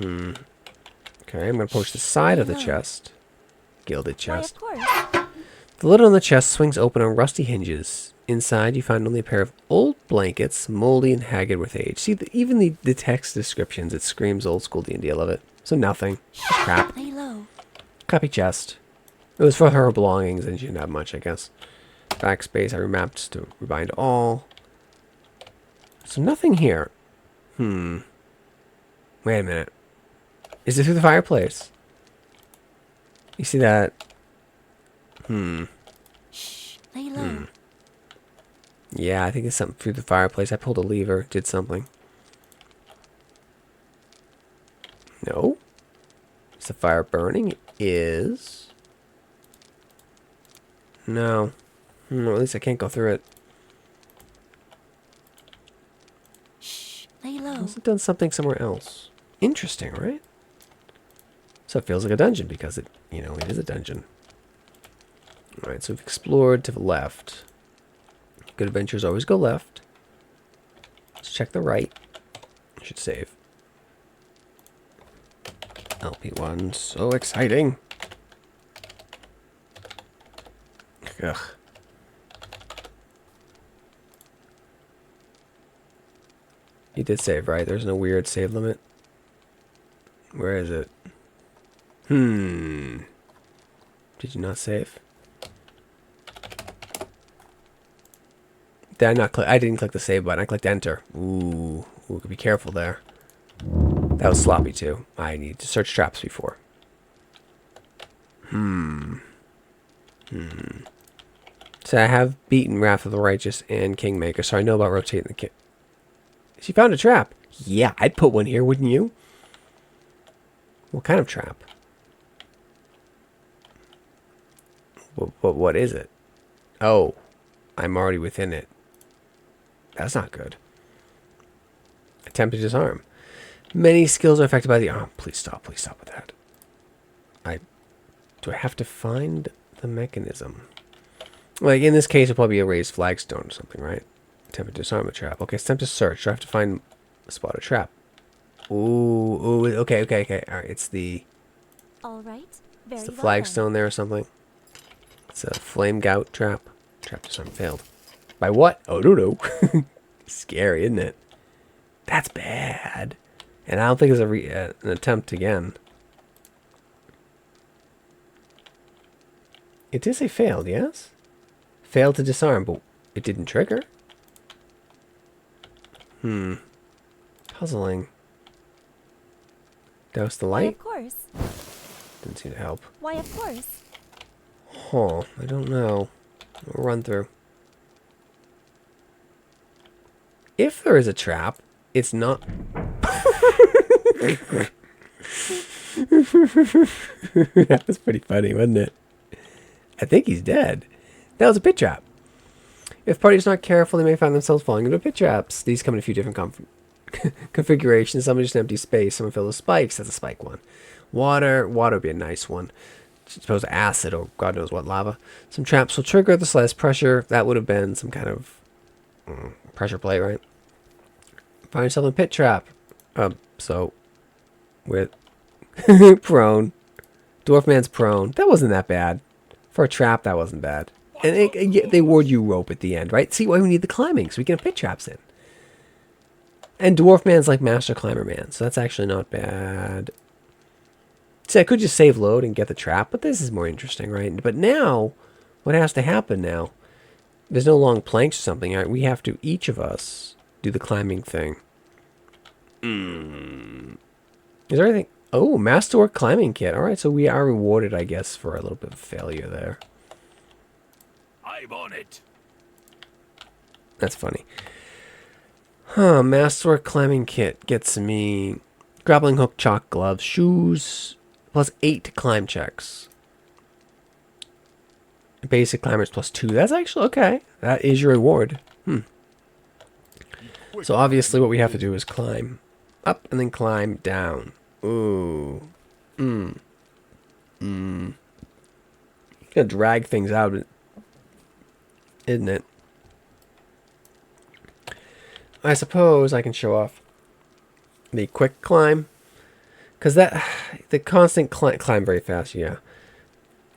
Okay, I'm going to approach the side of the chest. Gilded chest. Why, of course. The lid on the chest swings open on rusty hinges. Inside, you find only a pair of old blankets, moldy and haggard with age. See, even the text descriptions, it screams old school D&D. I love it. So nothing. Just crap. Lay low. Copy chest. It was for her belongings, and she didn't have much, I guess. Backspace, I remapped to rebind all. So nothing here. Wait a minute. Is it through the fireplace? You see that? Shh. Lay low. Yeah, I think it's something through the fireplace. I pulled a lever, did something. No. Is the fire burning? It is. No. At least I can't go through it. Shh. Lay low. Must have done something somewhere else. Interesting, right? So it feels like a dungeon because it is a dungeon. Alright, so we've explored to the left. Good adventures always go left. Let's check the right. Should save. LP1, so exciting. Ugh. You did save, right? There's no weird save limit. Where is it? Did you not save? Did I not click? I didn't click the save button. I clicked enter. Ooh, be careful there. That was sloppy too. I need to search traps before. So I have beaten Wrath of the Righteous and Kingmaker, so I know about rotating the kit. She found a trap. Yeah, I'd put one here, wouldn't you? What kind of trap? What is it? Oh, I'm already within it. That's not good. Attempt to disarm. Many skills are affected by the... Oh, please stop with that. Do I have to find the mechanism? Like, in this case, it'll probably be a raised flagstone or something, right? Attempt to disarm a trap. Okay, it's attempt to search. Do I have to find... spot a trap? Ooh, okay. Alright, it's the... All right. Very It's the well flagstone there or something. It's a flame gout trap. Trap disarm failed. By what? Oh, no. Scary, isn't it? That's bad. And I don't think it's an attempt again. It did say failed, yes? Failed to disarm, but it didn't trigger. Puzzling. Douse the Why, light? of course. Didn't seem to help. Why, of course. Huh, I don't know. We'll run through. If there is a trap, it's not... That was pretty funny, wasn't it? I think he's dead. That was a pit trap. If parties not careful, they may find themselves falling into pit traps. These come in a few different configurations. Some are just an empty space. Some are filled with spikes. That's a spike one. Water would be a nice one. I suppose acid or God knows what, lava. Some traps will trigger at the slightest pressure. That would have been some kind of pressure plate, right? Find yourself in a pit trap. So with prone. Dwarf man's prone. That wasn't that bad. For a trap, that wasn't bad. And they ward you rope at the end, right? See why we need the climbing, so we can have pit traps in. And dwarf man's like master climber man, so that's actually not bad. See, I could just save load and get the trap, but this is more interesting, right? But now, what has to happen now? There's no long planks or something, right? We have to, each of us, do the climbing thing. Is there anything? Oh, masterwork climbing kit. All right, so we are rewarded, I guess, for a little bit of failure there. I'm on it. That's funny. Huh, masterwork climbing kit gets me grappling hook, chalk, gloves, shoes, plus 8 climb checks. Basic climbers plus 2. That's actually okay. That is your reward. So obviously what we have to do is climb up and then climb down. Ooh. Gonna drag things out, isn't it? I suppose I can show off the quick climb, because the constant climb very fast, yeah.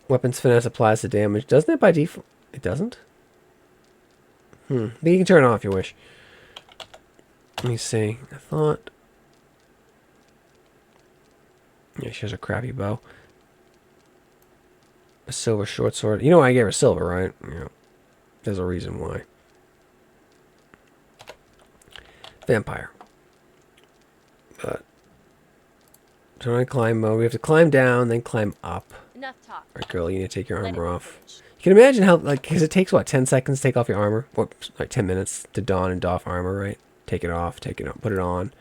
Weapons finesse applies to damage. Doesn't it by default? It doesn't? But you can turn it off if you wish. Let me see. I thought... Yeah, she has a crappy bow. A silver short sword. You know why I gave her silver, right? Yeah. There's a reason why. Vampire. But... So I climb mode. We have to climb down, then climb up. Enough talk. Alright, girl, you need to take your Let armor it off. finish. You can imagine how, like, because it takes, what, 10 seconds to take off your armor? What, like 10 minutes to don and doff armor, right? Take it off, take it on, put it on.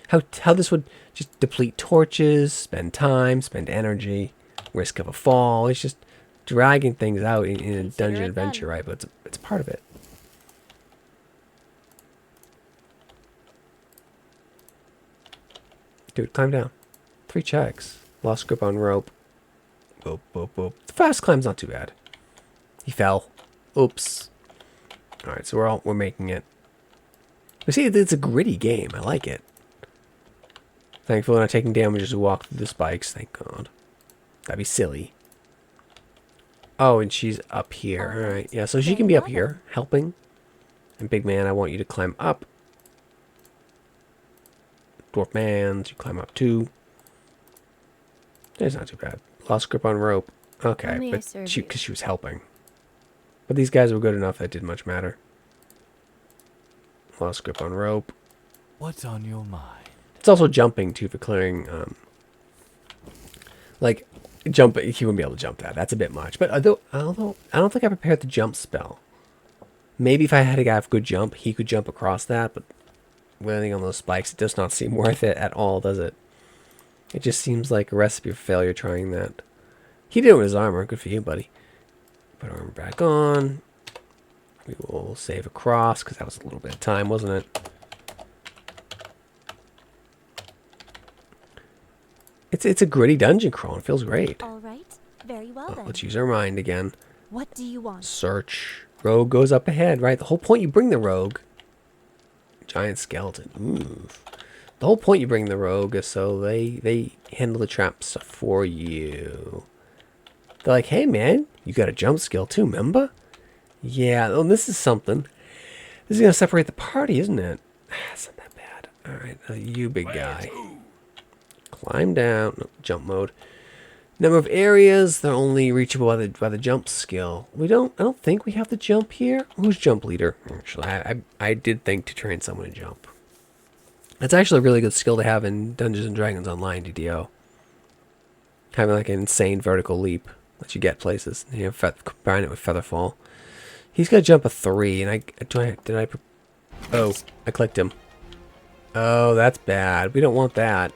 How this would just deplete torches, spend time, spend energy, risk of a fall. It's just dragging things out in a Consider dungeon it adventure, done. right? But it's part of it. Dude, climb down. 3 checks. Lost grip on rope. Boop, boop, boop. The fast climb's not too bad. He fell. Oops. Alright, so we're making it. You see, it's a gritty game. I like it. Thankfully, we're not taking damage as we walk through the spikes. Thank God. That'd be silly. Oh, and she's up here. Alright, yeah, so she can be up here, helping. And big man, I want you to climb up. Dwarf man, you climb up too. It's not too bad. Lost grip on rope. Okay, Only I but serve she, you. because she was helping. But these guys were good enough that didn't much matter. Lost grip on rope. What's on your mind? It's also jumping too for clearing. Like jump, he wouldn't be able to jump that. That's a bit much. But although I don't think I prepared the jump spell. Maybe if I had a guy with good jump, he could jump across that. But landing on those spikes, it does not seem worth it at all, does it? It just seems like a recipe for failure trying that. He did it with his armor. Good for you, buddy. Put armor back on. We will save across because that was a little bit of time, wasn't it? It's a gritty dungeon crawl. It feels great. All right. Very well then. Let's use our mind again. What do you want? Search. Rogue goes up ahead, right? The whole point you bring the rogue. Giant skeleton. Ooh. The whole point you bring the rogue is so they handle the traps for you. They're like, hey man, you got a jump skill too, remember? Yeah, well, this is something. This is going to separate the party, isn't it? It's not that bad. Alright, you big guy. Climb down. No, jump mode. Number of areas, they're only reachable by the jump skill. I don't think we have the jump here. Who's jump leader? Actually, I did think to train someone to jump. That's actually a really good skill to have in Dungeons and Dragons Online DDO. Having like an insane vertical leap that you get places. You know, combine it with Featherfall. He's got to jump a 3, and oh, I clicked him. Oh, that's bad. We don't want that.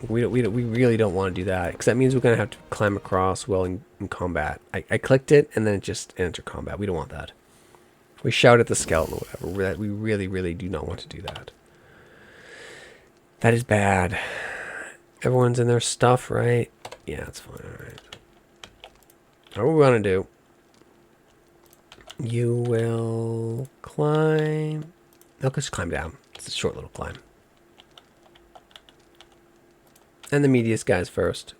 We really don't want to do that, because that means we're gonna have to climb across while in combat. I clicked it, and then it just entered combat. We don't want that. We shout at the skeleton or whatever. We really do not want to do that. That is bad. Everyone's in their stuff, right? Yeah, that's fine. All right. What we want to do? You will climb. No, just climb down. It's a short little climb. And the meatiest guys first.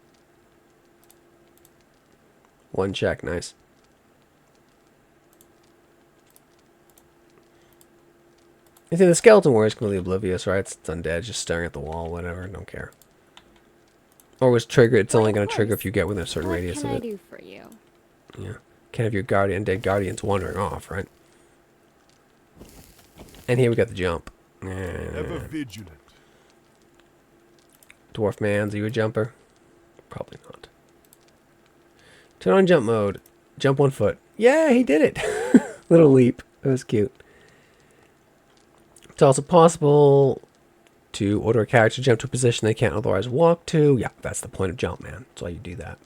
1 check, nice. I think the skeleton warrior is completely oblivious, right? It's undead, just staring at the wall, whatever, don't care. Or was triggered, it's only going to trigger if you get within a certain radius of it. What can I do for you? Yeah. Can't have your undead guardians wandering off, right? And here we got the jump. Ever vigilant. Dwarf man's, are you a jumper? Probably not. Turn on jump mode. Jump 1 foot. Yeah, he did it. Little leap. That was cute. It's also possible to order a character to jump to a position they can't otherwise walk to. Yeah, that's the point of jump, man. That's why you do that.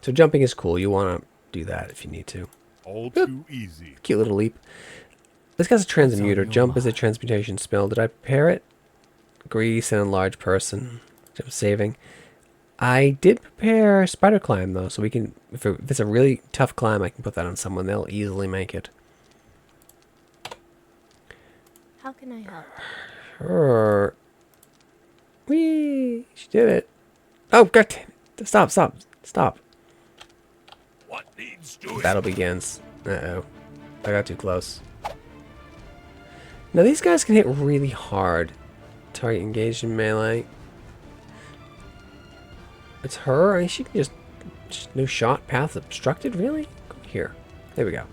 So jumping is cool. You want to do that if you need to. All too easy. Cute little leap. This guy's a transmuter. Jump is a transmutation spell. Did I prepare it? Grease and enlarge person. Jump saving. I did prepare spider climb though, so we can. If it's a really tough climb, I can put that on someone. They'll easily make it. How can I help? Whee! She did it. Oh, god damn it. Stop. Stop. What needs doing? Battle begins. Uh-oh. I got too close. Now these guys can hit really hard. Target engaged in melee. It's her? I mean, she can just no shot, path obstructed? Really? Go here. There we go.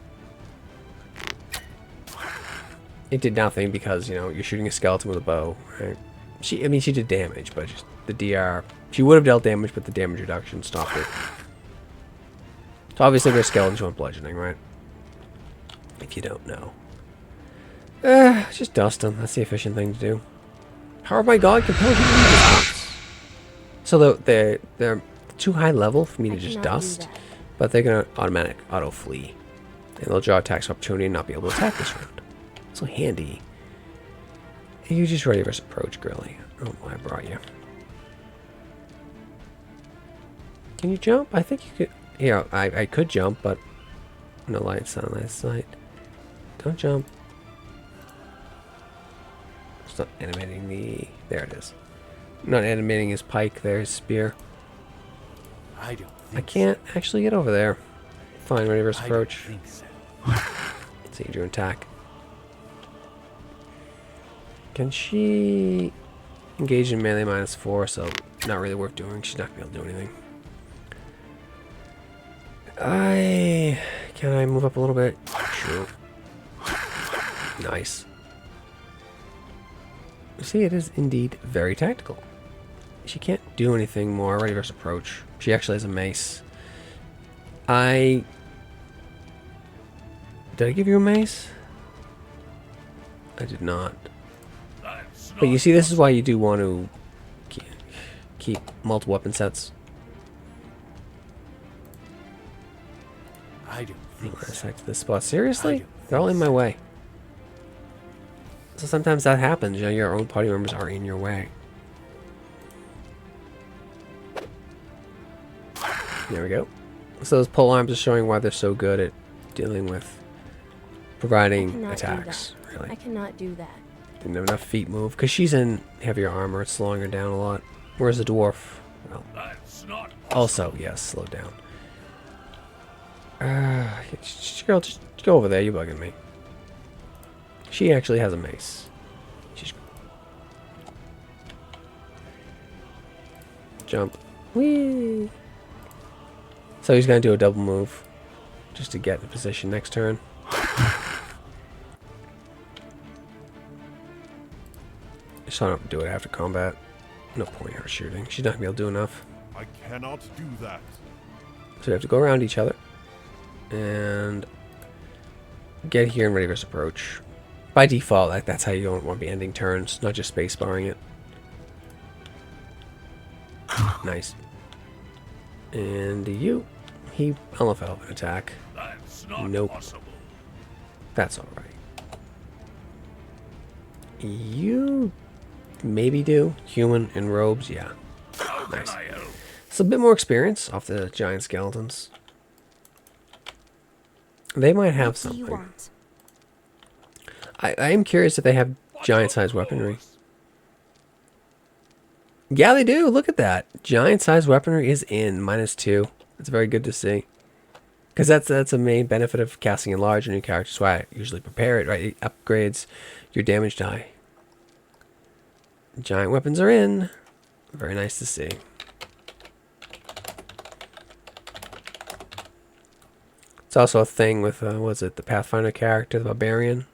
It did nothing because, you know, you're shooting a skeleton with a bow, right? I mean, she did damage, but just the DR... She would have dealt damage, but the damage reduction stopped it. So obviously there's skeletons want bludgeoning, right? If you don't know. Just dust them. That's the efficient thing to do. Power of my god compels you to leave distance. So they're too high level for me to just dust, but they're gonna automatic auto flee, and they'll draw attacks of opportunity and not be able to attack this round. So handy. You just ready versus approach, girly. Oh, I brought you. Can you jump? I think you could. Yeah, I could jump, but no light, sunlight, sight. Don't jump. It's not animating the. There it is. Not animating his pike there, his spear. I can't actually get over there. Fine, ready versus approach. So. Let's see, do an attack. Can she engage in melee -4? So not really worth doing. She's not gonna be able to do anything. Can I move up a little bit? Sure. Nice. See, it is indeed very tactical. She can't do anything more. Ready versus approach. She actually has a mace. Did I give you a mace? I did not. But you see, this is why you do want to keep multiple weapon sets. I don't think so. Select this spot. Seriously? They're all in my way. So sometimes that happens. You know, your own party members are in your way. There we go. So those pole arms are showing why they're so good at dealing with providing attacks. Really. I cannot do that. Didn't have enough feet move because she's in heavier armor. It's slowing her down a lot. Whereas the dwarf, well, also yes, slowed down. Girl, just go over there. You're bugging me. She actually has a mace. She's jump. Whee! So he's gonna do a double move just to get in position next turn. Just don't do it after combat. No point in her shooting. She's not gonna be able to do enough. I cannot do that. So we have to go around each other and get here and ready versus approach. By default, that's how you don't want to be ending turns, not just space barring it. Nice. And you, I don't know if I'll have an attack. That's not Nope. possible. That's all right. You maybe do. Human in robes, yeah. Nice. It's a bit more experience off the giant skeletons. They might have What do you something. want? I am curious if they have giant-sized weaponry. Yeah, they do. Look at that. Giant-sized weaponry is in -2. It's very good to see. Because that's a main benefit of casting a large new character. That's why I usually prepare it, right? It upgrades your damage die. Giant weapons are in. Very nice to see. It's also a thing with, was it the Pathfinder character, the Barbarian,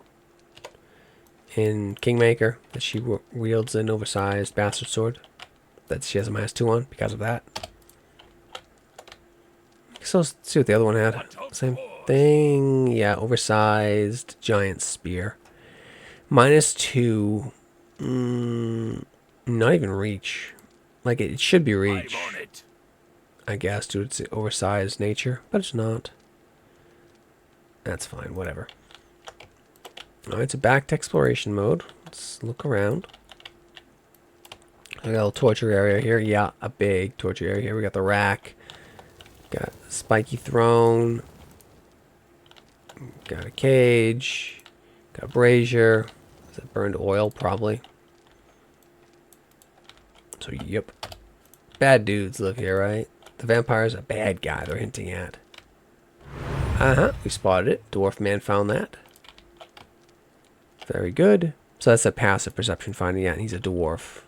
in Kingmaker, that she wields an oversized bastard sword. That she has a -2 on because of that. So let's see what the other one had. Same thing. Yeah, oversized giant spear. -2. Not even reach. Like it should be reach, I guess, due to its oversized nature, but it's not. That's fine, whatever. Alright, so back to exploration mode. Let's look around. We got a little torture area here. Yeah, a big torture area here. We got the rack. Got a spiky throne. Got a cage. Got a brazier. Is it burned oil? Probably. So, yep. Bad dudes live here, right? The vampire's a bad guy they're hinting at. Uh-huh, we spotted it. Dwarf man found that. Very good. So that's a passive perception finding out he's a dwarf.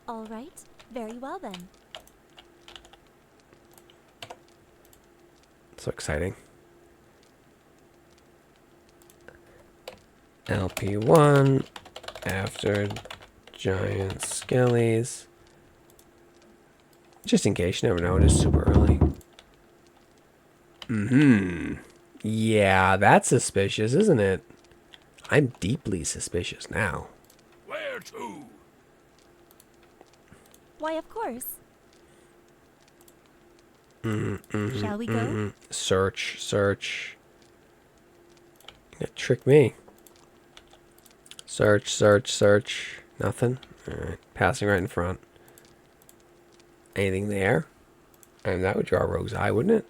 All right. Very well then. So exciting. LP1 after giant skellies. Just in case, you never know, it is super early. Yeah, that's suspicious, isn't it? I'm deeply suspicious now. Where to? Why, of course. Shall we go? Search. You gotta trick me. Search. Nothing. Alright, passing right in front. Anything there? And that would draw a rogue's eye, wouldn't it?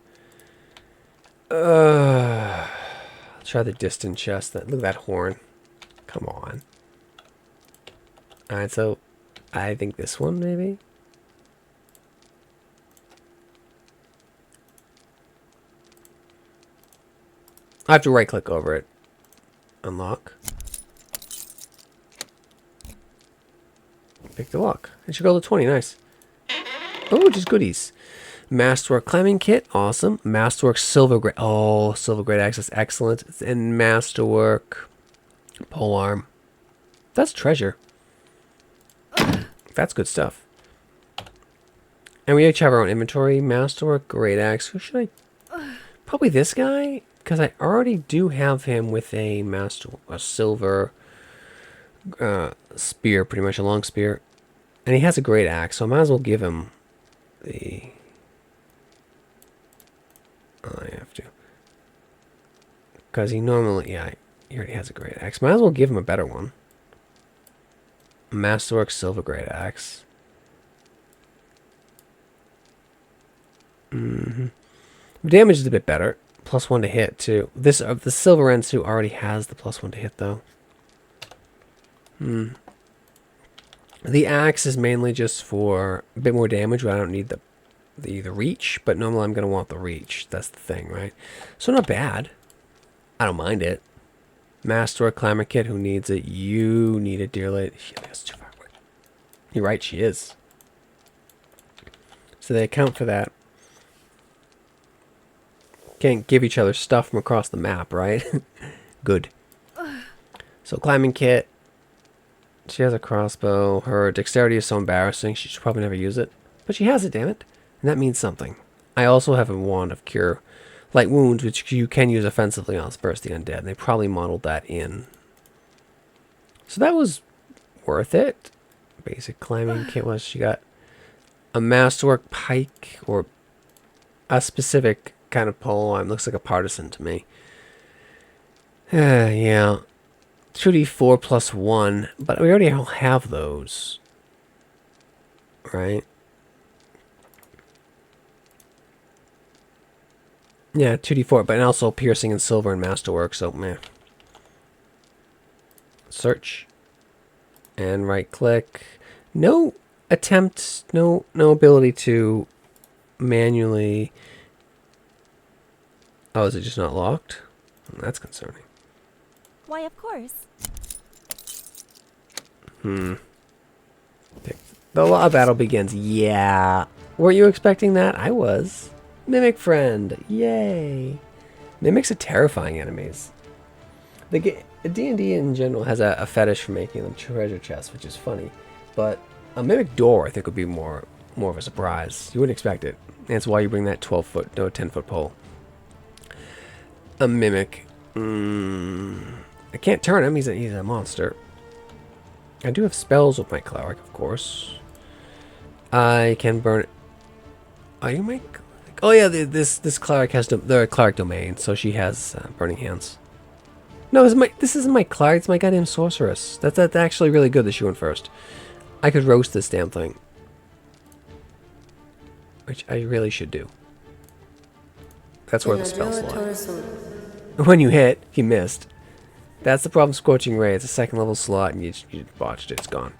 Let's try the distant chest. Look at that horn. Come on. Alright, so I think this one maybe? I have to right click over it. Unlock. Pick the lock. It should go to 20. Nice. Oh, just goodies. Masterwork climbing kit. Awesome. Masterwork silver grade. Oh, silver grade access. Excellent. And Masterwork pole arm. That's treasure. That's good stuff. And we each have our own inventory. Masterwork, great axe. Who should I? Probably this guy, because I already do have him with a silver spear, pretty much a long spear, and he has a great axe. So I might as well give him the. Oh, I have to, because he normally, yeah, he already has a great axe. Might as well give him a better one. Masterwork silver great axe. Damage is a bit better. +1 to hit too. This the silver end suit already has the +1 to hit though. The axe is mainly just for a bit more damage, but I don't need the reach. But normally I'm gonna want the reach. That's the thing, right? So not bad. I don't mind it. Masterwork climber kit. Who needs it? You need it, dear lady. That's too far away. You're right. She is. So they account for that. Can't give each other stuff from across the map, right? Good. So climbing kit. She has a crossbow. Her dexterity is so embarrassing. She should probably never use it. But she has it, damn it. And that means something. I also have a wand of cure light wounds, which you can use offensively on Spurs the Undead. And they probably modeled that in. So that was worth it. Basic climbing kit was she got a masterwork pike or a specific kind of polearm. Looks like a partisan to me. Yeah. 2d4 +1, but we already have those. Right? Yeah, 2d4, but also piercing and silver and masterwork, so meh. Search. And right click. No attempt, no ability to manually. Oh, is it just not locked? That's concerning. Why, of course. The law battle begins. Yeah. Were you expecting that? I was. Mimic friend. Yay. Mimics are terrifying enemies. The D&D in general has a fetish for making them treasure chests, which is funny. But a mimic door, I think, would be more of a surprise. You wouldn't expect it. And that's why you bring that 10-foot pole. A mimic. I can't turn him. He's a monster. I do have spells with my cleric, of course. I can burn it. Are you my cleric? Oh yeah, this cleric has the cleric domain, so she has burning hands. No, this isn't my cleric. It's my goddamn sorceress. That's actually really good that she went first. I could roast this damn thing, which I really should do. That's where the spell slot. When you hit, he missed. That's the problem. Scorching Ray. It's a second level slot, and you botched it. It's gone.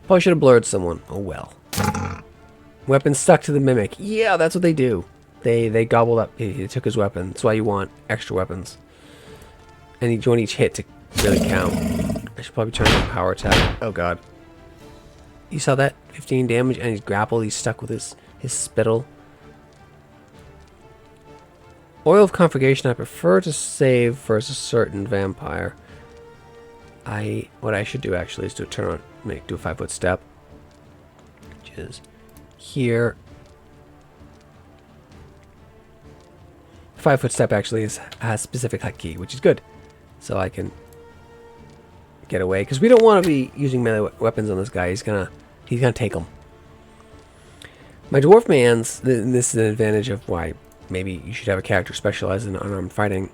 Probably should have blurred someone. Oh well. Weapon stuck to the mimic. Yeah, that's what they do. They gobbled up. He took his weapon. That's why you want extra weapons. And you want each hit to really count. I should probably try a power attack. Oh god. You saw that? 15 damage and he's grappled. He's stuck with his spittle. Oil of Conflagration I prefer to save versus certain vampire. What I should do actually is do a 5-foot step. Which is here. 5-foot step actually has specific hotkey, which is good. So I can get away. Because we don't want to be using melee weapons on this guy. He's gonna take them. My dwarf man's, this is an advantage of why maybe you should have a character specialized in unarmed fighting.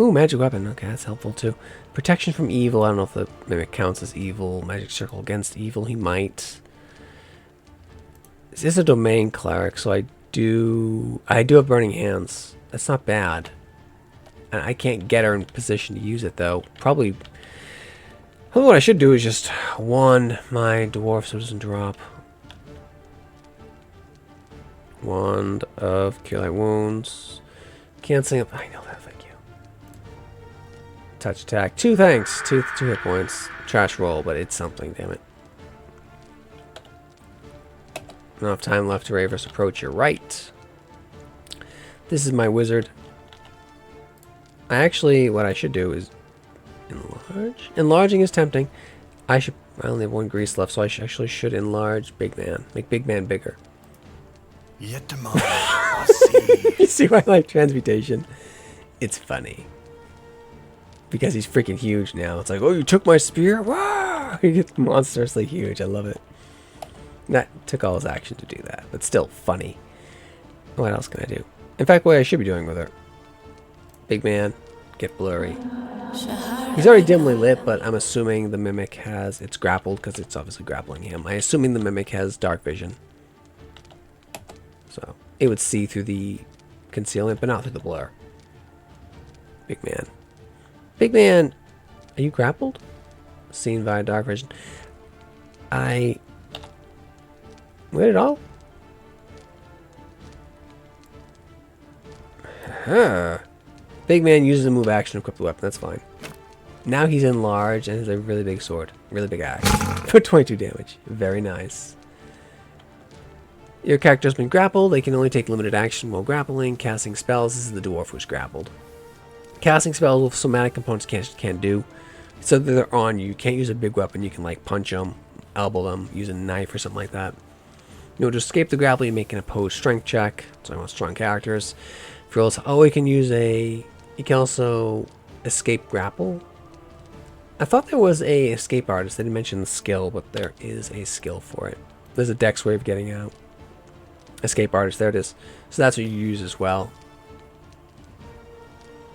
Ooh, magic weapon. Okay, that's helpful too. Protection from evil. I don't know if the mimic counts as evil. Magic circle against evil. He might. This is a domain cleric, so I do have burning hands. That's not bad. And I can't get her in position to use it though. Probably what I should do is just wand my dwarf so it doesn't drop. Wand of Cure Light Wounds. Canceling up. I know that, thank you. Touch attack. 2 thanks. 2 hit points. Trash roll, but it's something, damn it. Enough time left to Raver's approach. You're right. This is my wizard. What I should do is enlarge. Enlarging is tempting. I only have 1 grease left, so I actually should enlarge Big Man. Make Big Man bigger. Yet tomorrow, I'll see. You see why I like transmutation? It's funny. Because he's freaking huge now. It's like, oh, you took my spear? Wow! He gets monstrously huge. I love it. That took all his action to do that. But still funny. What else can I do? In fact, what I should be doing with her. Big man, get blurry. He's already dimly lit, but I'm assuming the mimic has... It's grappled, because it's obviously grappling him. I'm assuming the mimic has dark vision. So, it would see through the concealment, but not through the blur. Big man. Big man, are you grappled? Seen via dark vision. Wait at all? Huh. Big man uses a move action to equip the weapon. That's fine. Now he's enlarged and has a really big sword. Really big axe. For 22 damage. Very nice. Your character has been grappled. They can only take limited action while grappling. Casting spells. This is the dwarf who's grappled. Casting spells with somatic components can't do. So that they're on you. You can't use a big weapon. You can like punch them, elbow them, use a knife or something like that. You know, to escape the grapple, you make an opposed strength check. So I want strong characters. You can use you can also escape grapple. I thought there was a escape artist. They didn't mention the skill, but there is a skill for it. There's a dex way of getting out. Escape artist, there it is. So that's what you use as well.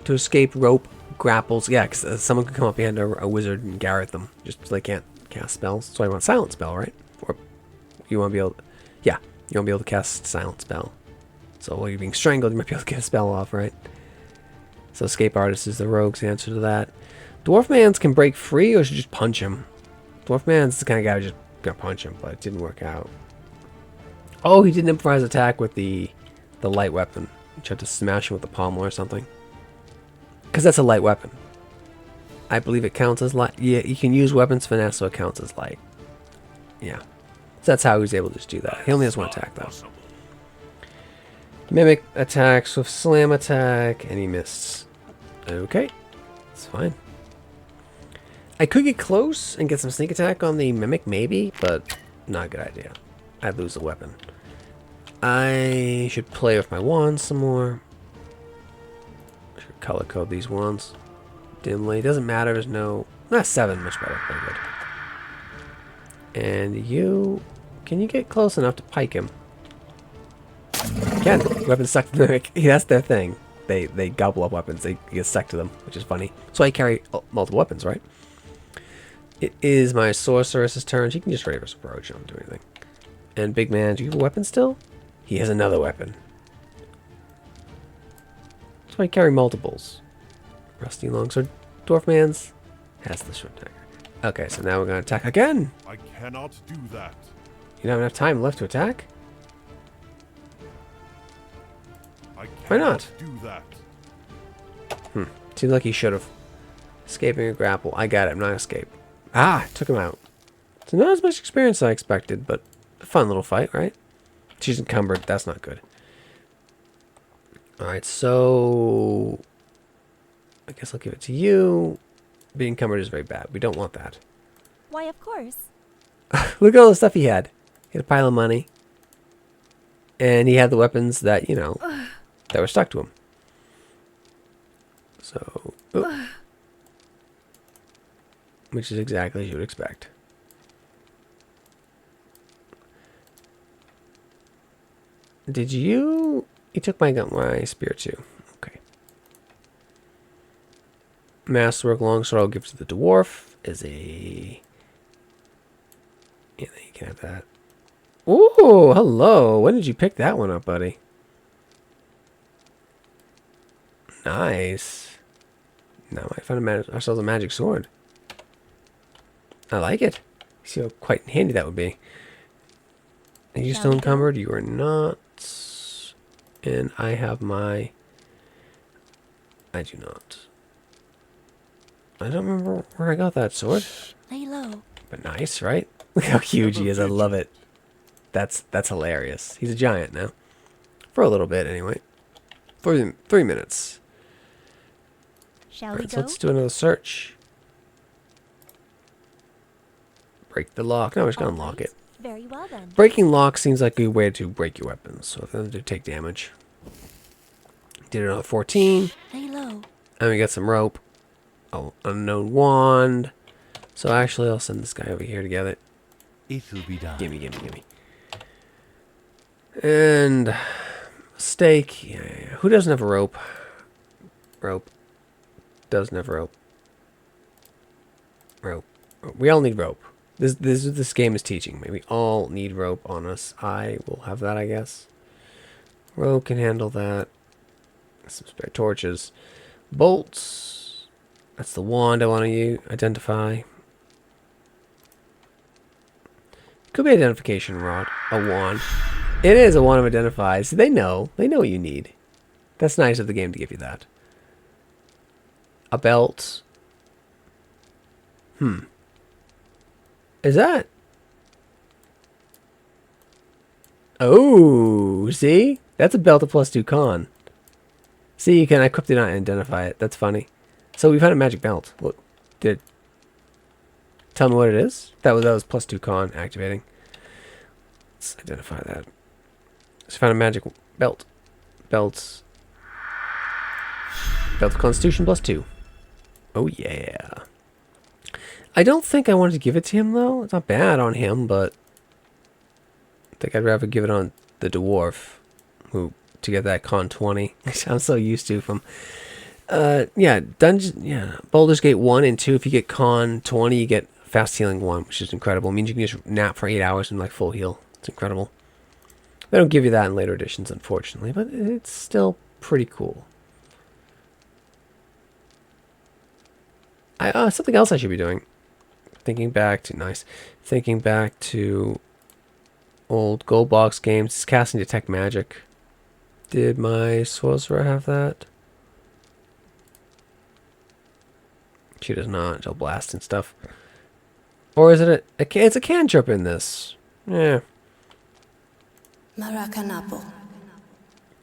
To escape rope, grapples. Yeah, because someone could come up behind a wizard and garrot them. Just so they can't cast spells. So I want silent spell, right? Or you want to be able to... Yeah, you want to be able to cast silent spell. So while you're being strangled, you might be able to get a spell off, right? So escape artist is the rogue's answer to that. Dwarf mans can break free or should just punch him. Dwarf man's the kind of guy who just gonna punch him, but it didn't work out. Oh, he did an improvised attack with the light weapon. You tried to smash him with the pommel or something. Because that's a light weapon. I believe it counts as light. Yeah, you can use weapons finesse, so it counts as light. Yeah. So that's how he was able to just do that. He only has 1 attack, though. Mimic attacks with slam attack, and he missed. Okay. It's fine. I could get close and get some sneak attack on the mimic, maybe, but not a good idea. I'd lose the weapon. I should play with my wands some more. I should color code these wands dimly. Doesn't matter. There's no... 7. Much better. Very good. And you... Can you get close enough to pike him? You can. Weapons stuck to the mimic. That's their thing. They gobble up weapons. They get stuck to them, which is funny. So I carry multiple weapons, right? It is my sorceress's turn. She can just Raver's approach. I don't do anything. And big man, do you have a weapon still? He has another weapon. So I carry multiples. Rusty longsword. Dwarf man's has the short dagger. Okay, so now we're gonna attack again. I cannot do that. You don't have enough time left to attack? I Why not? cannot do that. Seems like he should have. Escaping a grapple. I got it. I'm not escape. Ah! Took him out. So not as much experience as I expected, but a fun little fight, right? She's encumbered. That's not good. Alright, so... I guess I'll give it to you. Being encumbered is very bad. We don't want that. Why, of course. Look at all the stuff he had. He had a pile of money. And he had the weapons that, you know, that were stuck to him. So, oop. Which is exactly as you would expect. Did you... You took my gun, my spear too. Okay. Masterwork longsword I'll give to the dwarf is a... Yeah, you can have that. Ooh, hello. When did you pick that one up, buddy? Nice. Now I found ourselves a magic sword. I like it. See how quite handy that would be. Are you Shall still we go? encumbered? You are not. And I have my... I do not. I don't remember where I got that sword. Lay low. But nice, right? Look how huge he is. I love it. That's hilarious. He's a giant now. For a little bit, anyway. For 3 minutes. Shall we Alright, so go? let's do another search. Break the lock. No, we're just gonna All unlock right. it. Very well then. Breaking lock seems like a way to break your weapons, so then to take damage. Did another 14. Lay low. And we got some rope. Oh, unknown wand. So actually, I'll send this guy over here to get it. It'll be done. Gimme. And stake. Yeah. Who doesn't have a rope? Rope. Doesn't have rope. Rope. We all need rope. This game is teaching me. We all need rope on us. I will have that, I guess. Rope can handle that. Some spare torches. Bolts. That's the wand I want to use. Identify. Could be identification rod. A wand. It is a wand of identify. So they know. They know what you need. That's nice of the game to give you that. A belt. Is that? Oh, see? That's a belt of +2 con. See, you can equip it and identify it. That's funny. So we found a magic belt. What did? Tell me what it is. That was +2 con activating. Let's identify that. So found a magic belt. Belts. Belt of Constitution +2. Oh yeah. I don't think I wanted to give it to him though. It's not bad on him, but I think I'd rather give it on the dwarf, who to get that con 20, which I'm so used to from. Baldur's Gate 1 and 2. If you get con 20, you get fast healing 1, which is incredible. It means you can just nap for 8 hours and like full heal. It's incredible. They don't give you that in later editions, unfortunately, but it's still pretty cool. Something else I should be doing. Thinking back to old gold box games. It's casting detect magic. Did my sorcerer have that? She does not. She'll blast and stuff. Or is it it's a cantrip in this? Yeah. Maracanapo.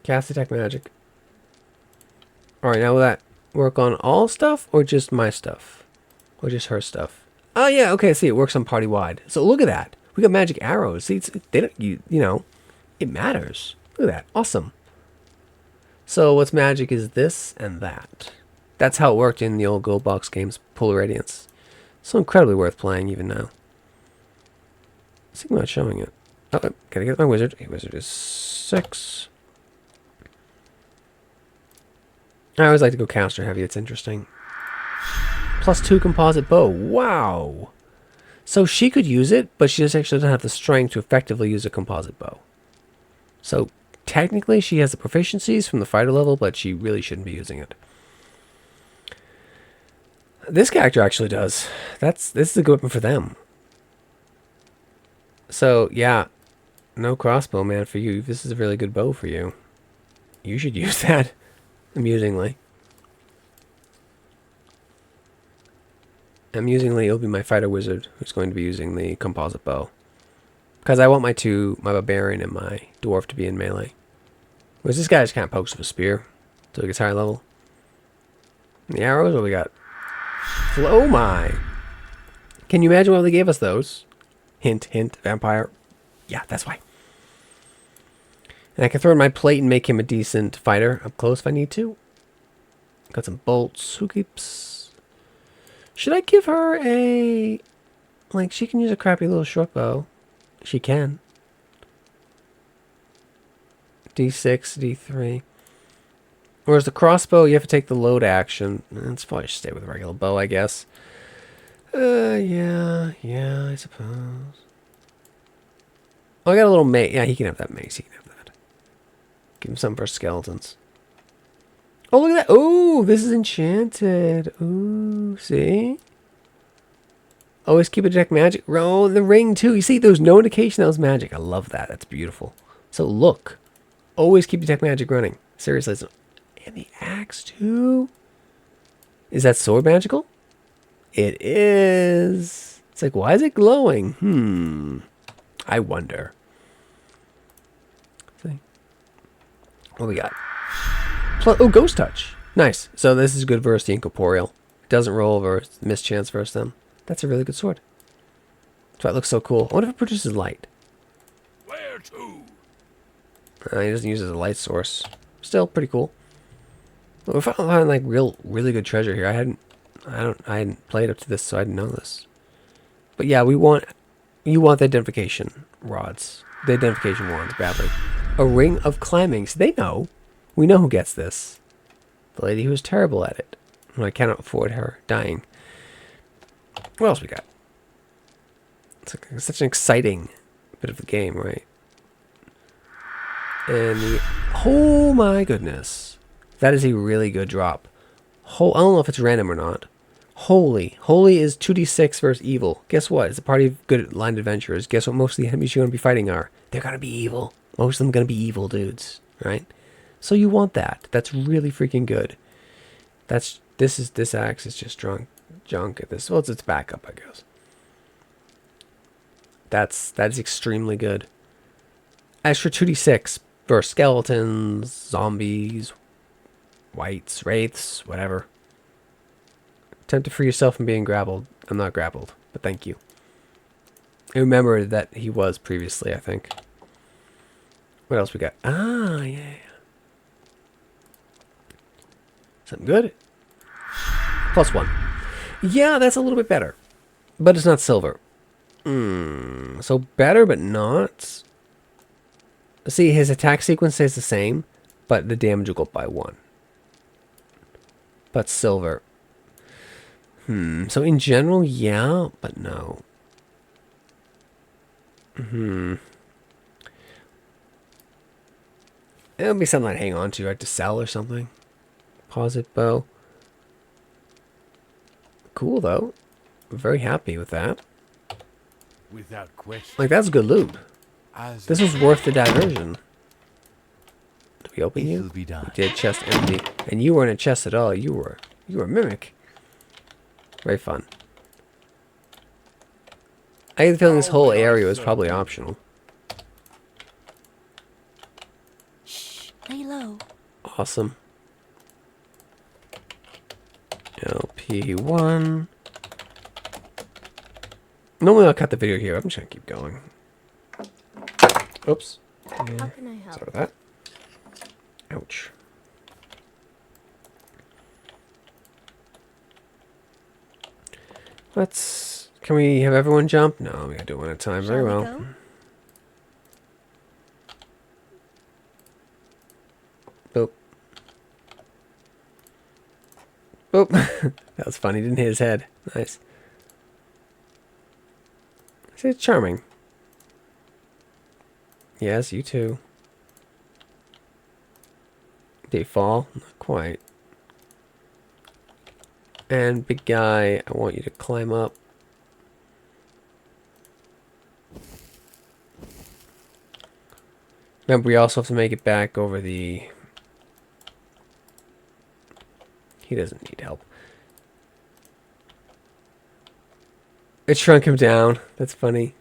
Cast detect magic. Alright, now will that work on all stuff or just my stuff? Or just her stuff? Oh yeah, okay, I see, it works on party wide. So look at that. We got magic arrows. See, they don't, you know, it matters. Look at that. Awesome. So what's magic is this and that. That's how it worked in the old gold box games, Polar Radiance. So incredibly worth playing even now. Let's think about showing it. Oh, gotta get my wizard. A wizard is 6. I always like to go caster heavy. It's interesting. +2 composite bow. Wow. So she could use it, but she just actually doesn't have the strength to effectively use a composite bow. So technically she has the proficiencies from the fighter level, but she really shouldn't be using it. This character actually does. This is a good weapon for them. So yeah, No crossbow, man, for you. This is a really good bow for you. You should use that, amusingly. Amusingly, it'll be my fighter wizard who's going to be using the composite bow. Because I want my barbarian and my dwarf to be in melee. Whereas this guy just kind of pokes with a spear until he gets higher level. And the arrows, what we got? Oh my! Can you imagine why they gave us those? Hint, hint, vampire. Yeah, that's why. And I can throw in my plate and make him a decent fighter up close if I need to. Got some bolts. Who keeps... Should I give her a... Like, she can use a crappy little short bow. She can. D6, D3. Whereas the crossbow, you have to take the load action. It's probably should stay with a regular bow, I guess. Yeah, I suppose. Oh, I got a little mace. Yeah, he can have that mace. He can have that. Give him something for skeletons. Oh, look at that. Oh, this is enchanted. Ooh, see? Always keep a detect magic. Oh, the ring, too. You see, there was no indication that was magic. I love that. That's beautiful. So, look. Always keep detect magic running. Seriously. And the axe, too. Is that sword magical? It is. It's like, why is it glowing? I wonder. See? What we got? Oh, Ghost Touch. Nice. So this is good versus the Incorporeal. It doesn't roll versus mischance versus them. That's a really good sword. That's why it looks so cool. I wonder if it produces light. Where to? He doesn't use it as a light source. Still pretty cool. Well, we found like really good treasure here. I hadn't played up to this, so I didn't know this. But yeah, you want the identification rods. The identification wands badly. A ring of climbing. So they know. We know who gets this. The lady who is terrible at it. And I cannot afford her dying. What else we got? It's such an exciting bit of the game, right? And oh my goodness. That is a really good drop. I don't know if it's random or not. Holy. Holy is 2d6 versus evil. Guess what? It's a party of good line adventurers. Guess what most of the enemies you're going to be fighting are? They're going to be evil. Most of them going to be evil dudes, right? So you want that. That's really freaking good. This axe is just junk at this. Well, it's its backup, I guess. That is extremely good. As for 2d6 versus skeletons, zombies, wights, wraiths, whatever. Attempt to free yourself from being grappled. I'm not grappled, but thank you. I remember that he was previously, I think. What else we got? Ah, yeah. Something good. +1. Yeah, that's a little bit better. But it's not silver. So better, but not. See, his attack sequence stays the same, but the damage will go up by 1. But silver. So in general, yeah, but no. It'll be something I'd hang on to, right, to sell or something. Posit bow. Cool, though. I'm very happy with that. Without question. Like, that's good loot. As This was worth the diversion. Did we open it'll you? be done. We did, chest empty. And you weren't in a chest at all. You were a mimic. Very fun. I get the feeling this whole area was probably optional. Lay low. Awesome. LP1. Normally I'll cut the video here. I'm just going to keep going. Oops. How can I help? Sorry about that. Ouch. Can we have everyone jump? No, we gotta do it one at a time. Very Shall we well. go? Boop. Boop. That was funny. Didn't hit his head. Nice. It's charming. Yes, you too. Did he fall? Not quite. And big guy, I want you to climb up. Remember, we also have to make it back over the... He doesn't need help. It shrunk him down. That's funny.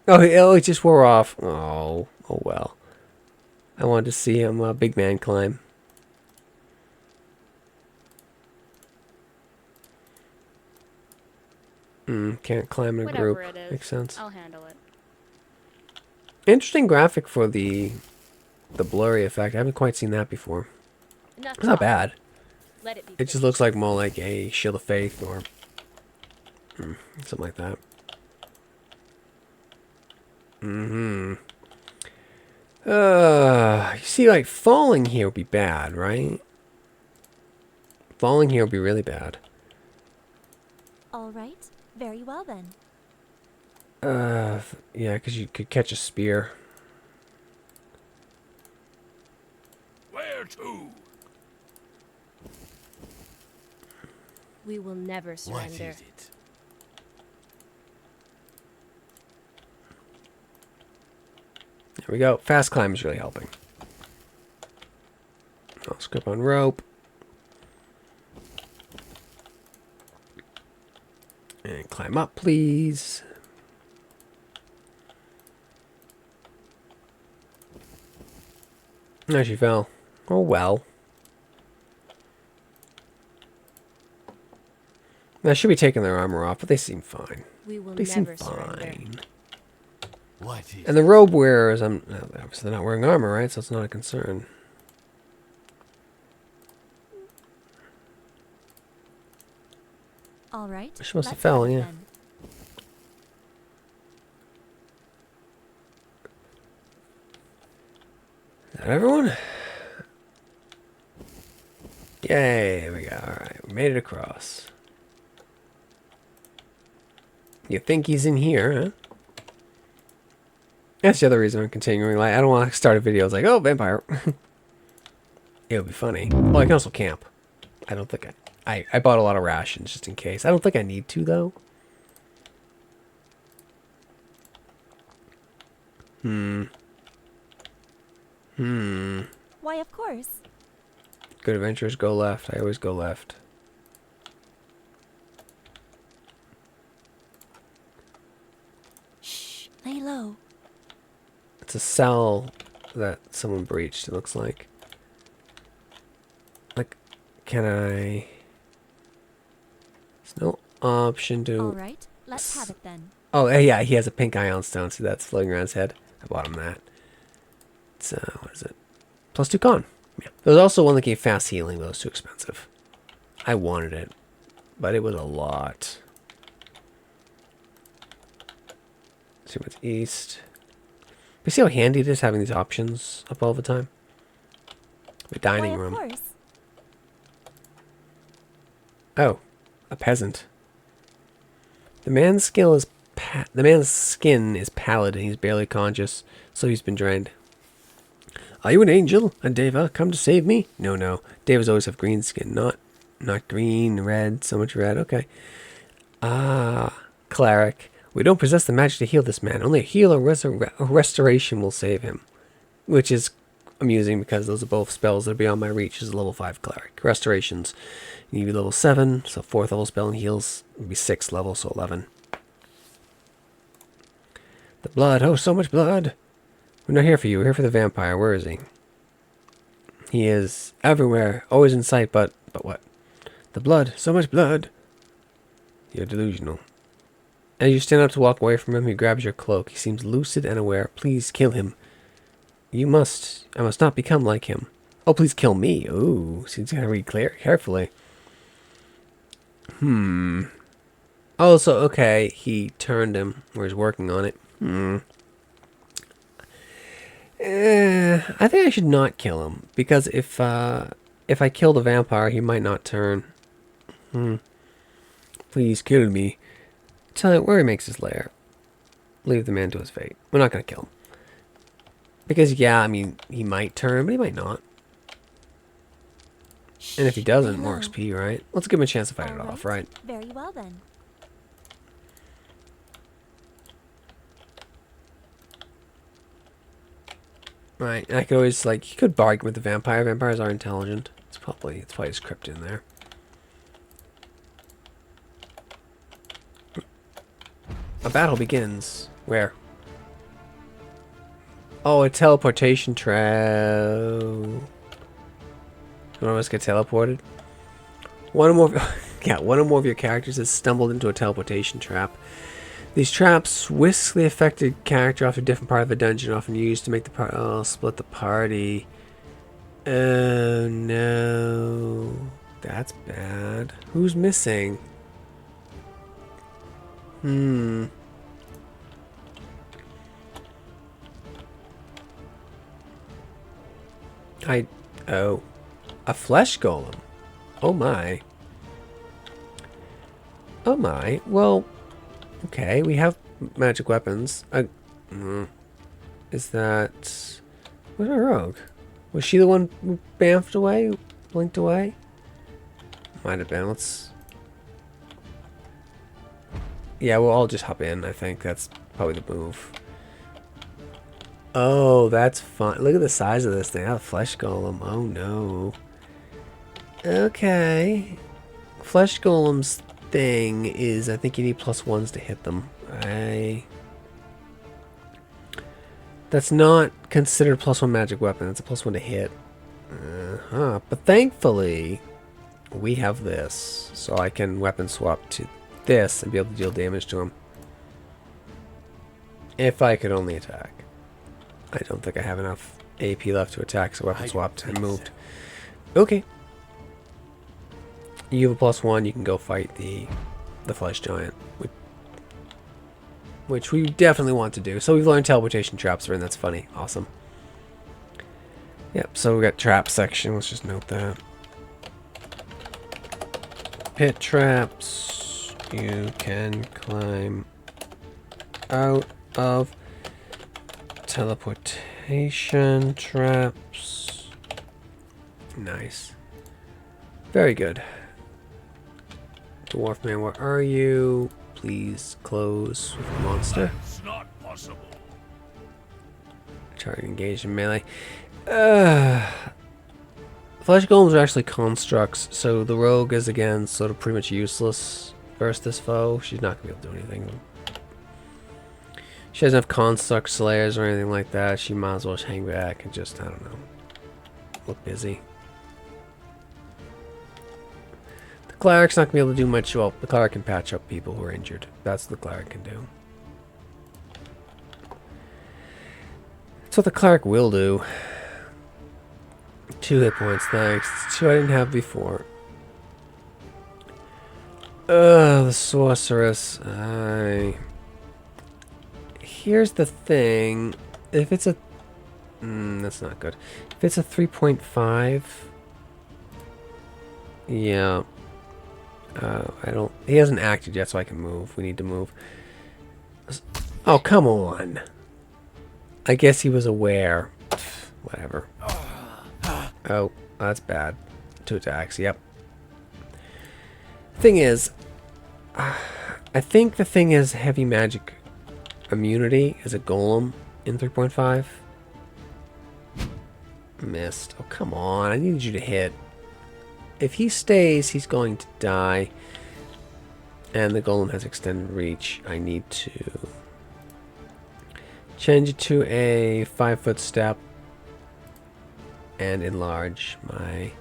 Oh, it just wore off. Oh well. I wanted to see him, big man, climb. Can't climb in a Whatever group. it is, Makes sense. I'll handle it. Interesting graphic for the blurry effect. I haven't quite seen that before. Enough It's not talk. bad. Let it be. It just looks like more like a Shield of Faith or something like that. You see, like, falling here would be bad, right? Falling here would be really bad. All right. Very well then. Yeah, because you could catch a spear. Where to? We will never What surrender. is it? There we go. Fast climb is really helping. I'll script on rope. And climb up, please. No, she fell. Oh well. I should be taking their armor off, but they seem fine. We will They seem never surrender. fine. What is And the robe wearers, obviously they're not wearing armor, right? So it's not a concern. All right. She must have let's fell, have it yeah. then. Is that everyone? Yay, there we go. Alright, we made it across. You think he's in here, huh? That's the other reason I'm continuing. Like, I don't want to start a video. It's like, oh, vampire. It would be funny. Well, I can also camp. I don't think I bought a lot of rations just in case. I don't think I need to, though. Why, of course. Good adventurers go left. I always go left. Shh. Lay low. It's a cell that someone breached, it looks like. Like, can I... There's no option to... All right. Let's have it then. Oh, yeah, he has a pink ion stone. See, that's floating around his head. I bought him that. It's, what is it? +2 con. Yeah. There was also one that gave fast healing, but it was too expensive. I wanted it, but it was a lot. Let's see what's east. You see how handy it is having these options up all the time? The dining Why, room. of course. Oh, a peasant. The man's skin is pallid and he's barely conscious, so he's been drained. Are you an angel, a deva, come to save me? No. Devas always have green skin, not green, red, so much red. Okay. Ah, cleric. We don't possess the magic to heal this man. Only a heal or restoration will save him. Which is amusing because those are both spells that are beyond my reach as a level 5 cleric. Restorations, you need to be level 7, so 4th level spell, and heals would be 6th level, so 11. The blood, oh, so much blood. We're not here for you, we're here for the vampire. Where is he? He is everywhere, always in sight, but what? The blood, so much blood. You're delusional. As you stand up to walk away from him, he grabs your cloak. He seems lucid and aware. Please kill him. I must not become like him. Oh, please kill me. Ooh, so he's gotta read carefully. Oh, so, okay, he turned him, or he's working on it. I think I should not kill him, because if I kill the vampire, he might not turn. Please kill me. Tell him where he makes his lair. Leave the man to his fate. We're not going to kill him. Because, yeah, I mean, he might turn, but he might not. And if he doesn't, more XP, right? Let's give him a chance to fight it off, right? Very well then. Right, and I could always, like, you could bargain with the vampire. Vampires are intelligent. It's probably a script in there. A battle begins. Where? Oh, a teleportation trap. One of us get teleported. One or more, yeah, one or more of your characters has stumbled into a teleportation trap. These traps whisk the affected character off to a different part of the dungeon, often used to make the split the party. Oh no, that's bad. Who's missing? Oh, a flesh golem. Oh my. Oh my. Well, okay, we have magic weapons. Is that... Where's our rogue? Was she the one who bamfed away? Who blinked away? Might have been. Let's... Yeah, we'll all just hop in, I think. That's probably the move. Oh, that's fun. Look at the size of this thing. A flesh golem. Oh, no. Okay. Flesh golem's thing is, I think you need +1s to hit them. That's not considered +1 magic weapon. It's a +1 to hit. But thankfully, we have this. So I can weapon swap to this and be able to deal damage to him. If I could only attack. I don't think I have enough AP left to attack, so weapon swapped and moved. Okay. You have a +1, you can go fight the flesh giant. Which we definitely want to do. So we've learned teleportation traps are in, that's funny. Awesome. Yep, so we got trap section, let's just note that. Pit traps. You can climb out of teleportation traps. Nice. Very good. Dwarf man, where are you? Please close with the monster. It's not possible. Target engaged in melee. Flesh golems are actually constructs, so the rogue is again sort of pretty much useless versus this foe. She's not gonna be able to do anything. She doesn't have construct slayers or anything like that. She might as well just hang back and just, I don't know, look busy. The cleric's not gonna be able to do much. Well, the cleric can patch up people who are injured. That's what the cleric can do. That's what the cleric will do. 2 hit points, thanks. 2 I didn't have before. The sorceress. Here's the thing. If it's a... that's not good. If it's a 3.5... Yeah. I don't... He hasn't acted yet, so I can move. We need to move. Oh, come on. I guess he was aware. Whatever. Oh, that's bad. 2 attacks, yep. Thing is... I think the thing is heavy magic immunity is a golem in 3.5. Missed. Oh, come on. I needed you to hit. If he stays, he's going to die. And the golem has extended reach. I need to change it to a 5-foot step and enlarge my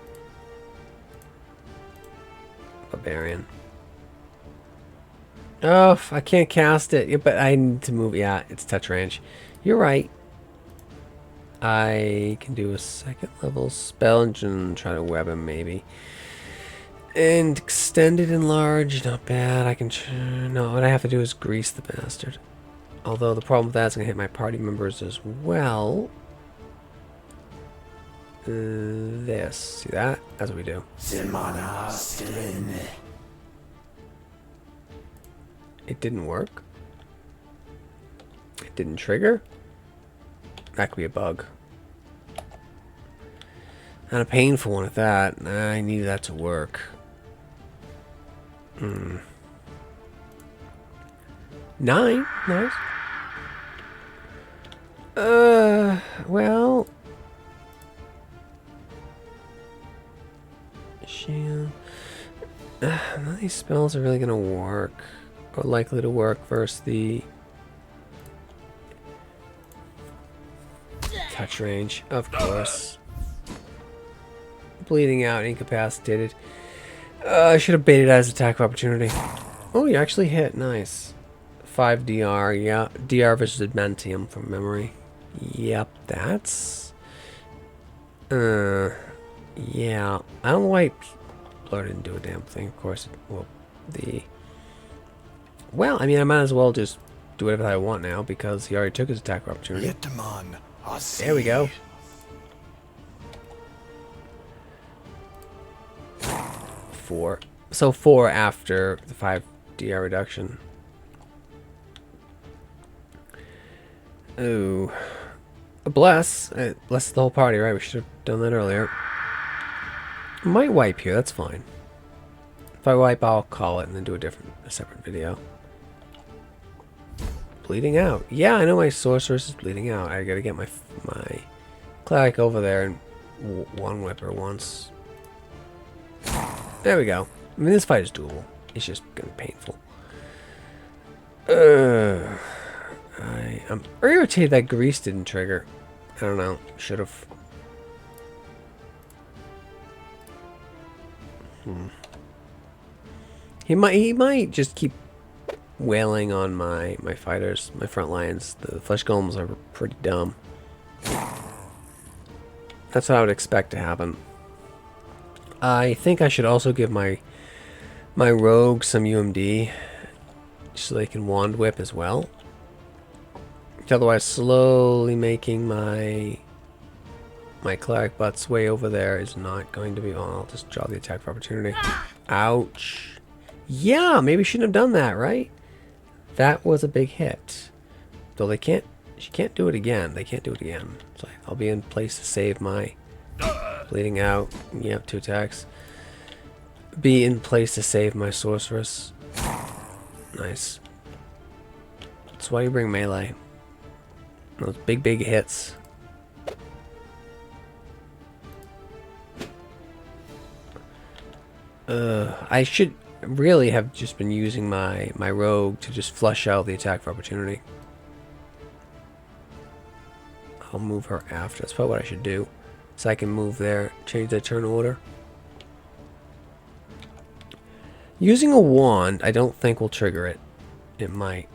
barbarian. Oh, I can't cast it. Yeah, but I need to move. Yeah, it's touch range. You're right. I can do a 2nd level spell and try to web him maybe. And extended enlarge, not bad. I can... No, what I have to do is grease the bastard. Although the problem with that is going to hit my party members as well. This. See that? That's what we do. It didn't work. It didn't trigger. That could be a bug. And a painful one at that. I needed that to work. 9. Nice. Well. Shield. None of these spells are really gonna work. Or likely to work versus the touch range, of course. Bleeding out, incapacitated. I should have baited as attack of opportunity. Oh, you actually hit. Nice. 5 DR, yeah. DR versus Admentium from memory. Yep, that's... yeah. I don't know why Blur didn't do a damn thing, of course. Well, I mean, I might as well just do whatever I want now, because he already took his attack of opportunity. Yetaman, There we go. 4. So 4 after the 5 DR reduction. Oh. Bless. Bless the whole party, right? We should have done that earlier. Might wipe here, that's fine. If I wipe, I'll call it and then do a separate video. Bleeding out. Yeah, I know my sorceress is bleeding out. I gotta get my cleric over there and one whip her once. There we go. I mean, this fight is doable. It's just gonna be painful. I'm irritated that grease didn't trigger. I don't know. Should have. He might just keep wailing on my fighters, my front lines. The flesh golems are pretty dumb. That's what I would expect to happen. I think I should also give my rogue some UMD so they can wand whip as well. Otherwise, slowly making my cleric butts way over there is not going to be. Oh, I'll just draw the attack of opportunity. Ouch. Yeah, maybe shouldn't have done that, right? That was a big hit. Though she can't do it again. They can't do it again. So I'll be in place to save my bleeding out. Yep, 2 attacks. Be in place to save my sorceress. Nice. That's why you bring melee. Those big hits. I should really have just been using my rogue to just flush out the attack for opportunity. I'll move her after. That's probably what I should do. So I can move there, change the turn order. Using a wand, I don't think will trigger it. It might.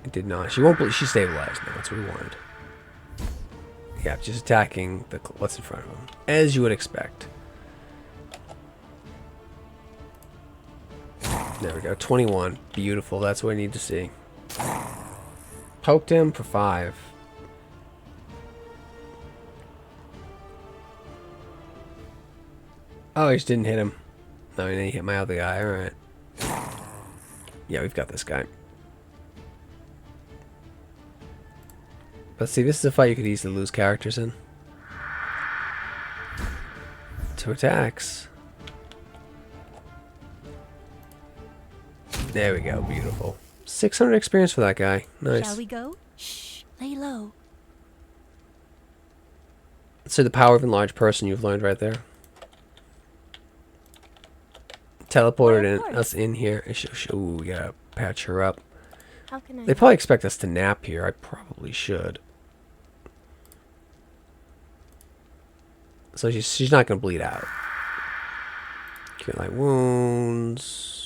It did not. She won't. She stabilized now. That's what we wanted. Yeah, just attacking what's in front of him, as you would expect. There we go. 21. Beautiful. That's what I need to see. Poked him for 5. Oh, he just didn't hit him. No, he didn't hit my other guy. Alright. Yeah, we've got this guy. But see, this is a fight you could easily lose characters in. 2 attacks. There we go. Beautiful. 600 experience for that guy. Nice. Shall we go? Shh, lay low. So the power of enlarged person you've learned right there. Teleported us in here. Ooh, we gotta patch her up. How can I? They probably expect us to nap here. I probably should. So she's not gonna bleed out. Cure light wounds.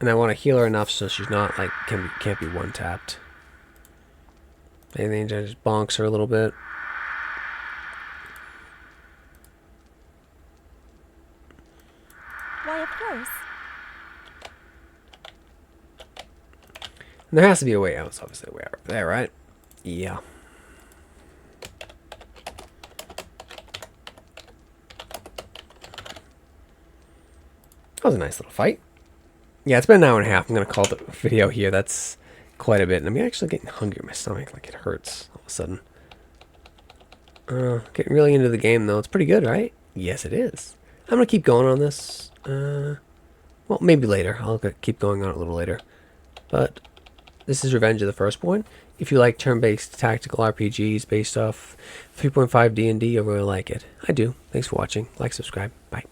And I want to heal her enough so she's not like can't be one tapped. Anything just bonks her a little bit. Why, of course. And there has to be a way out. It's obviously a way out there, right? Yeah. That was a nice little fight. Yeah, it's been an hour and a half. I'm going to call the video here. That's quite a bit. And I'm actually getting hungry in my stomach. Like, it hurts all of a sudden. Getting really into the game, though. It's pretty good, right? Yes, it is. I'm going to keep going on this. What Well, maybe later. I'll keep going on it a little later. But this is Revenge of the Firstborn. If you like turn-based tactical RPGs based off 3.5 D&D, you'll really like it. I do. Thanks for watching. Like, subscribe. Bye.